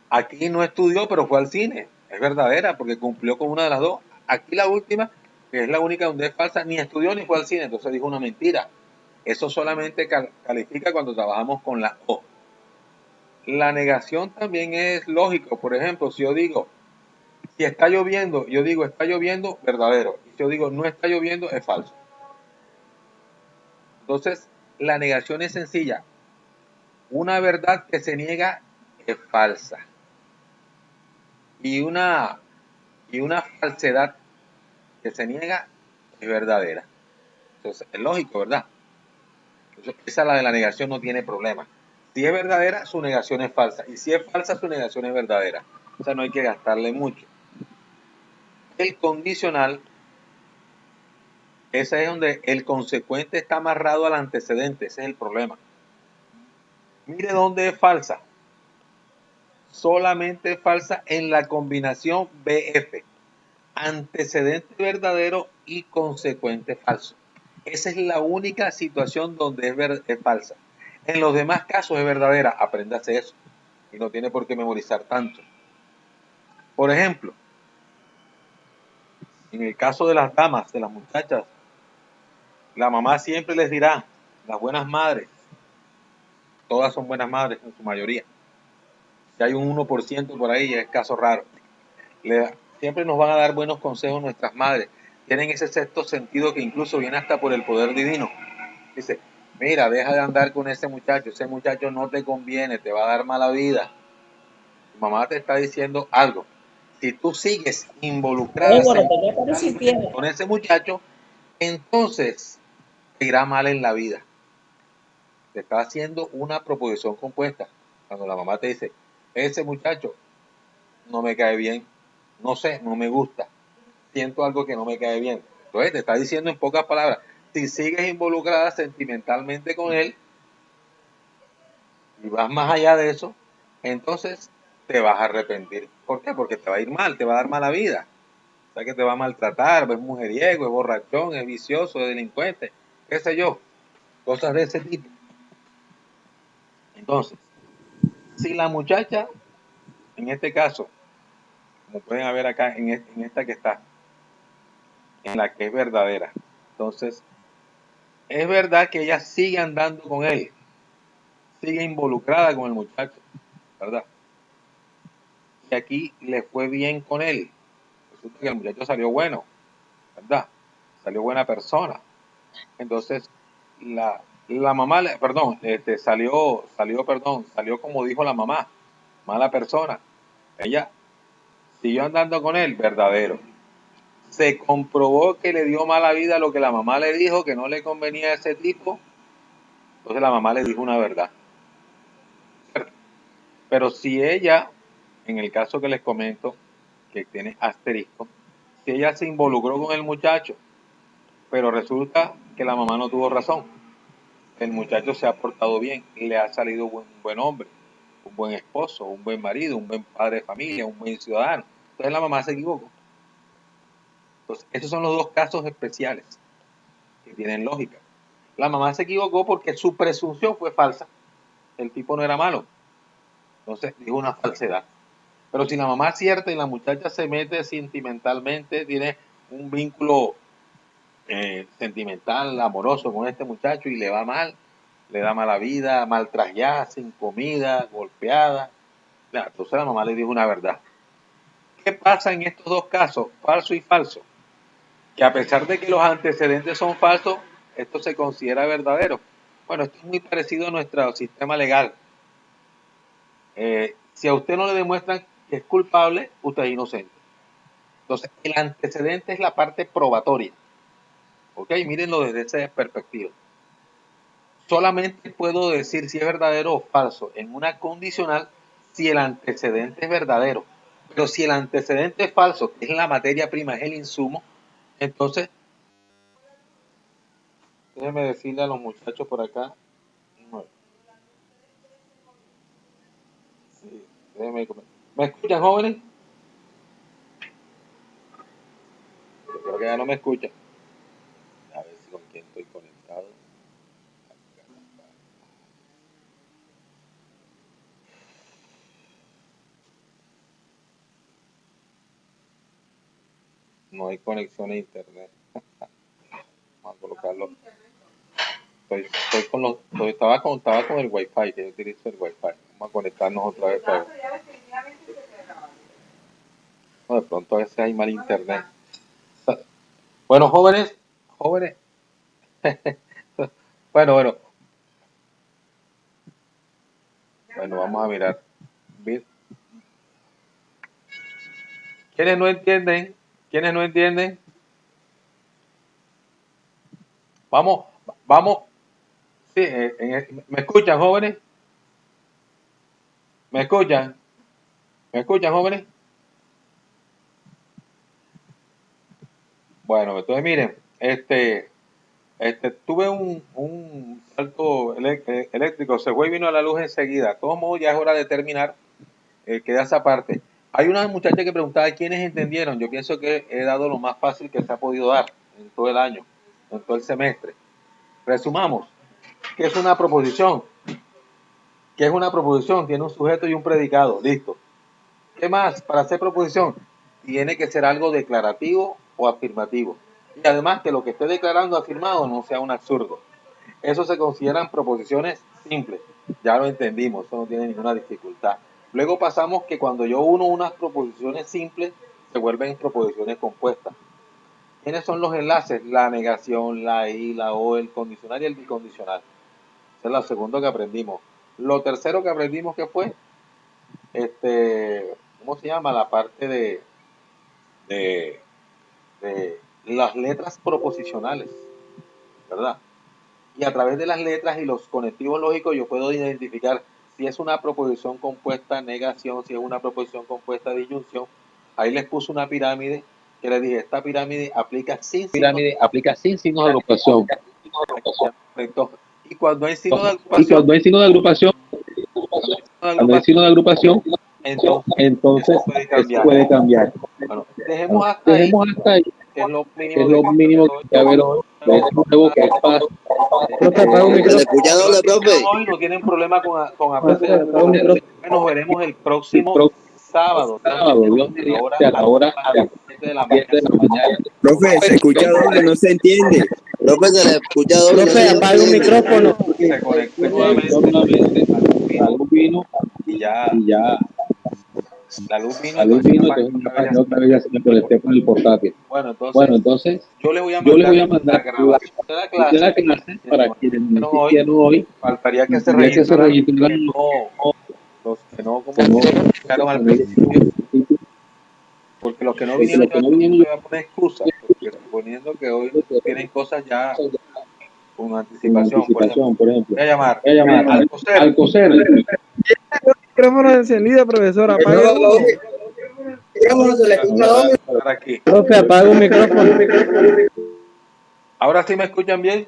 Aquí no estudió, pero fue al cine. Es verdadera porque cumplió con una de las dos. aquí la última, que es la única donde es falsa, ni estudió ni fue al cine, entonces dijo una mentira. Eso solamente califica cuando trabajamos con la O. La negación también es lógico. Por ejemplo, si yo digo, si está lloviendo, yo digo está lloviendo, verdadero. Y si yo digo no está lloviendo, es falso. Entonces, la negación es sencilla. Una verdad que se niega es falsa. Y una falsedad que se niega es verdadera. Entonces, es lógico, ¿verdad? Entonces, esa la de la negación no tiene problema. Si es verdadera, su negación es falsa. Y si es falsa, su negación es verdadera. O sea, no hay que gastarle mucho. El condicional, ese es donde el consecuente está amarrado al antecedente. Ese es el problema. Mire dónde es falsa. Solamente es falsa en la combinación BF. Antecedente verdadero y consecuente falso. Esa es la única situación donde es falsa. En los demás casos es verdadera. Apréndase eso. Y no tiene por qué memorizar tanto. Por ejemplo, en el caso de las damas, de las muchachas, la mamá siempre les dirá, las buenas madres, todas son buenas madres en su mayoría. Si hay un 1% por ahí, es caso raro. Siempre nos van a dar buenos consejos nuestras madres. Tienen ese sexto sentido que incluso viene hasta por el poder divino. Dice, mira, deja de andar con ese muchacho no te conviene, te va a dar mala vida. Tu mamá te está diciendo algo. Si tú sigues involucrada con ese muchacho, entonces te irá mal en la vida. Te está haciendo una proposición compuesta. Cuando la mamá te dice, ese muchacho no me cae bien, no sé, no me gusta, siento algo que no me cae bien. Entonces te está diciendo en pocas palabras, si sigues involucrada sentimentalmente con él y vas más allá de eso, entonces te vas a arrepentir. ¿Por qué? Porque te va a ir mal, te va a dar mala vida. O sea que te va a maltratar, es mujeriego, es borrachón, es vicioso, es delincuente, qué sé yo, cosas de ese tipo. Entonces, si la muchacha, en este caso, como pueden ver acá en esta que está, en la que es verdadera, entonces, es verdad que ella sigue andando con él, sigue involucrada con el muchacho, ¿verdad? Y aquí le fue bien con él. Resulta que el muchacho salió bueno, ¿verdad? Salió buena persona. Entonces, la mamá, perdón, salió como dijo la mamá, mala persona. Ella siguió andando con él, verdadero. Se comprobó que le dio mala vida lo que la mamá le dijo, que no le convenía a ese tipo. Entonces la mamá le dijo una verdad. Pero si ella, en el caso que les comento, que tiene asterisco, si ella se involucró con el muchacho, pero resulta que la mamá no tuvo razón, el muchacho se ha portado bien, le ha salido un buen hombre, un buen esposo, un buen marido, un buen padre de familia, un buen ciudadano. Entonces la mamá se equivocó. Entonces, esos son los dos casos especiales que tienen lógica. La mamá se equivocó porque su presunción fue falsa. El tipo no era malo. Entonces dijo una falsedad. Pero si la mamá acierta y la muchacha se mete sentimentalmente, tiene un vínculo sentimental, amoroso con este muchacho y le va mal, le da mala vida, mal trasllada, sin comida, golpeada. Entonces la mamá le dijo una verdad. ¿Qué pasa en estos dos casos, falso y falso? Que a pesar de que los antecedentes son falsos, esto se considera verdadero. Bueno, esto es muy parecido a nuestro sistema legal. Si a usted no le demuestran que es culpable, usted es inocente. Entonces, el antecedente es la parte probatoria. ¿Ok? Mírenlo desde esa perspectiva. Solamente puedo decir si es verdadero o falso en una condicional si el antecedente es verdadero. Pero si el antecedente es falso, que es la materia prima, es el insumo, entonces, déjenme decirle a los muchachos por acá. Sí, ¿me escuchan, jóvenes? Yo creo que ya no me escuchan. A ver si con quién estoy conectado. No hay conexión a internet. Vamos a colocarlo. Estaba con el wifi, que yo utilizo el wifi. Vamos a conectarnos otra vez para ver. No, de pronto a veces hay mal internet. Bueno, jóvenes. Bueno, vamos a mirar. ¿Quiénes no entienden? Vamos. Sí, ¿me escuchan, jóvenes? ¿Me escuchan, jóvenes? Bueno, entonces miren, tuve un salto eléctrico, se fue y vino a la luz enseguida. De todos modos, ya es hora de terminar, queda esa parte. Hay una muchacha que preguntaba quiénes entendieron. Yo pienso que he dado lo más fácil que se ha podido dar en todo el año, en todo el semestre. Resumamos, ¿qué es una proposición? Tiene un sujeto y un predicado, listo. ¿Qué más? Para hacer proposición, tiene que ser algo declarativo o afirmativo. Y además que lo que esté declarando afirmado no sea un absurdo. Eso se consideran proposiciones simples. Ya lo entendimos, eso no tiene ninguna dificultad. Luego pasamos que cuando yo uno unas proposiciones simples, se vuelven proposiciones compuestas. ¿Quiénes son los enlaces? La negación, la y, la o, el condicional y el bicondicional. Ese es lo segundo que aprendimos. Lo tercero que aprendimos que fue, ¿cómo se llama? La parte de las letras proposicionales, ¿verdad? Y a través de las letras y los conectivos lógicos yo puedo identificar si es una proposición compuesta negación, si es una proposición compuesta disyunción. Ahí les puse una pirámide que les dije, esta pirámide aplica sin signos de agrupación. Y cuando hay signo de agrupación, entonces puede cambiar. Bueno, dejemos hasta ahí, que es lo mínimo que va a haber hoy. Luego que es fácil. ¿Se escucha doble, profe? Hoy no tienen problema con aprender. Nos veremos el próximo sábado. Dios mediante, ahora a las 7 de la mañana. Profe, se escucha doble, no se entiende. Profe, se le escucha doble. Profe, apaga un micrófono. Se conectó nuevamente, la luz vino y ya la luz vino, entonces otra vez ya se me conecté con el portátil. Bueno, entonces yo le voy a mandar la grabación de la clase para quienes no hoy. Faltaría que se registraran los que no llegaron al principio, porque los que no vinieron yo voy a poner excusas, porque suponiendo que hoy tienen cosas ya con anticipación, por ejemplo. Voy a llamar al coser. Micrófono encendido, profesor. Apaga Aquí. Profe, apaga un micrófono. ¿Ahora sí me escuchan bien?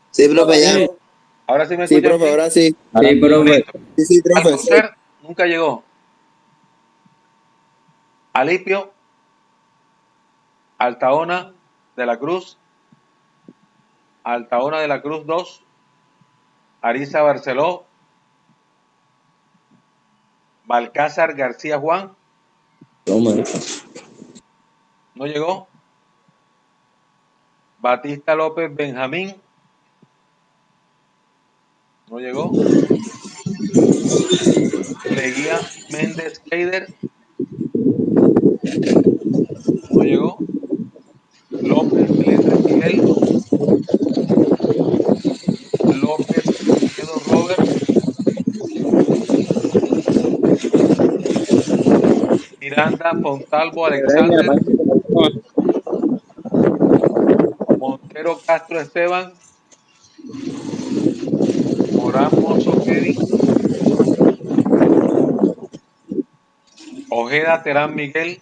Sí, profe, ya. ¿Ahora sí me Sí, escuchan profe, bien? ahora sí. Sí, profe. Sí, profe. Alcocer nunca llegó. Alipio, Altaona de la Cruz, Altaona de la Cruz 2, Ariza Barceló, Balcázar García Juan. ¿No llegó? Batista López Benjamín. ¿No llegó? Leguía Méndez Keider. ¿No llegó? López Melendres Miguel. López Quedo Robert. Miranda Fontalvo Alexander. Montero Castro Esteban. Morán Mozo Kevin. Ojeda Terán Miguel.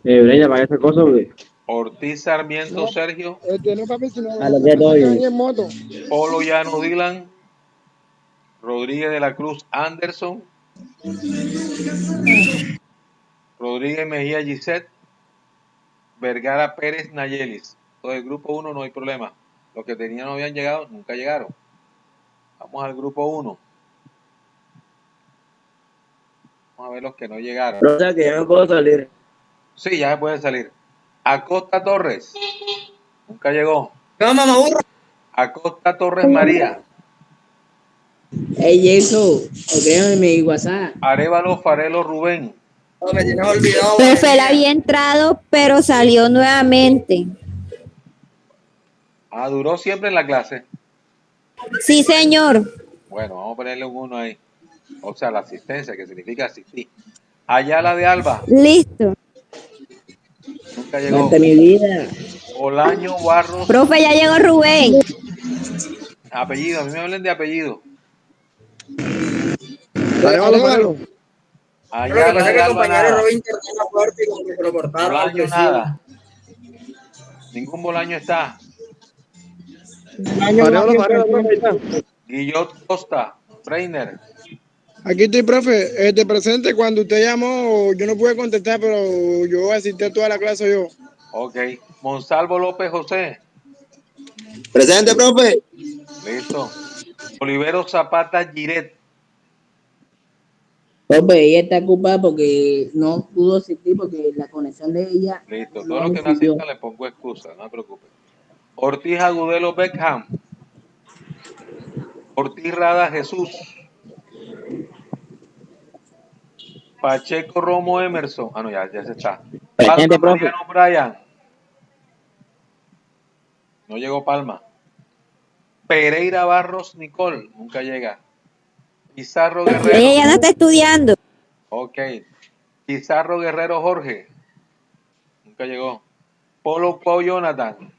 Breña, para esa cosa, güey. Ortiz Sarmiento Sergio. A lo que doy. Polo Llano Dylan. Rodríguez de la Cruz Anderson. Rodríguez Mejía Gisette. Vergara Pérez Nayelis. Todo el grupo 1 no hay problema. Los que tenían no habían llegado, nunca llegaron. Vamos al grupo 1. Vamos a ver los que no llegaron. O sea que ya me puedo salir. Sí, ya se puede salir. Acosta Torres. Nunca llegó. No, mamá, burro. Acosta Torres María. Ey, eso, escríbeme en mi WhatsApp. Arévalo Farelo Rubén. No, me tienes olvidado. Profe, él había entrado, pero salió nuevamente. Ah, duró siempre en la clase. Sí, señor. Bueno, vamos a ponerle un 1 ahí. O sea, la asistencia, que significa asistir. Ayala de Alba. Listo. Nunca llegó. Mate mi vida. Olaño Barros. Profe, ya llegó Rubén. Apellido, a mí me hablen de apellido. Arévalo. Ayala de Alba nada. internet fuerte y con que se lo cortaron. Bolaño nada. Ningún Bolaño está. Arévalo, profe, ahí está. Guillot Costa. Freiner. Aquí estoy, profe. Presente, cuando usted llamó, yo no pude contestar, pero yo asistí a toda la clase yo. Ok. Monsalvo López José. Presente, profe. Listo. Olivero Zapata Giret. Profe, ella está ocupada porque no pudo asistir porque la conexión de ella. Listo. Todo lo que no asista le pongo excusa. No se preocupe. Ortiz Agudelo Beckham. Ortiz Rada Jesús. Pacheco Romo Emerson. Ah, no, ya se está. Presente, Palma profe. Mariano Brian. No llegó Palma. Pereira Barros Nicole. Nunca llega. Pizarro Guerrero. Ella ya no está estudiando. Ok. Pizarro Guerrero Jorge. Nunca llegó. Polo Cuau Jonathan.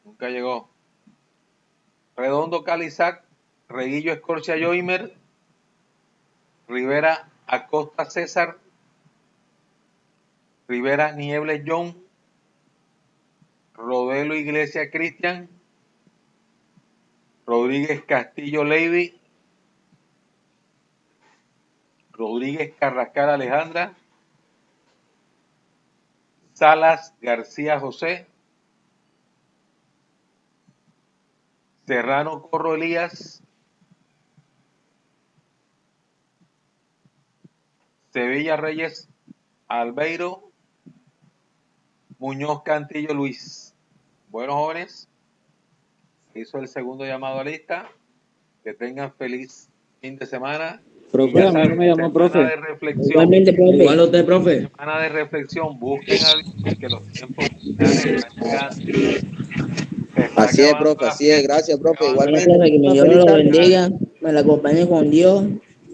Nunca llegó. Redondo Calizac. Reguillo Escorcia Joimer. Rivera Acosta César. Rivera Niebles John. Rodelo Iglesia Cristian. Rodríguez Castillo Lady. Rodríguez Carrascal Alejandra. Salas García José. Serrano Corro Elías. Sevilla Reyes Albeiro. Muñoz Cantillo Luis. Bueno, jóvenes, hizo el segundo llamado a lista. Que tengan feliz fin de semana. Profe, a mí no me llamó, profe. Semana de reflexión. Igualmente, profe. Igual usted, profe. Semana de reflexión. Busquen a Dios, que los tiempos finales están llegando. Se está Así es, acabando profe, la así es. Gracias, profe. fiesta. Una Igualmente. clase que mi Dios me lo bendiga, me la acompañe con Dios.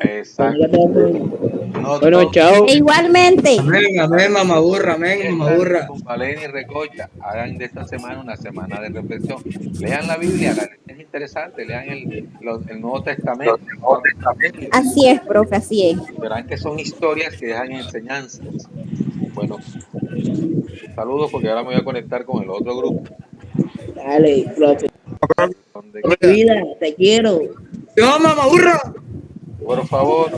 Exacto. No Bueno, todos chao. E igualmente. Amén, amén, mamá burra, amén, mamá burra. con Valeni y Recocha hagan de esta semana una semana de reflexión. Lean la Biblia, es interesante. Lean el Nuevo Testamento. Así es, profe, así es. Verán que son historias que dejan enseñanzas. Bueno, saludos porque ahora me voy a conectar con el otro grupo. Dale, profe. Donde, Vida, te quiero. Yo, mamá burra. por favor.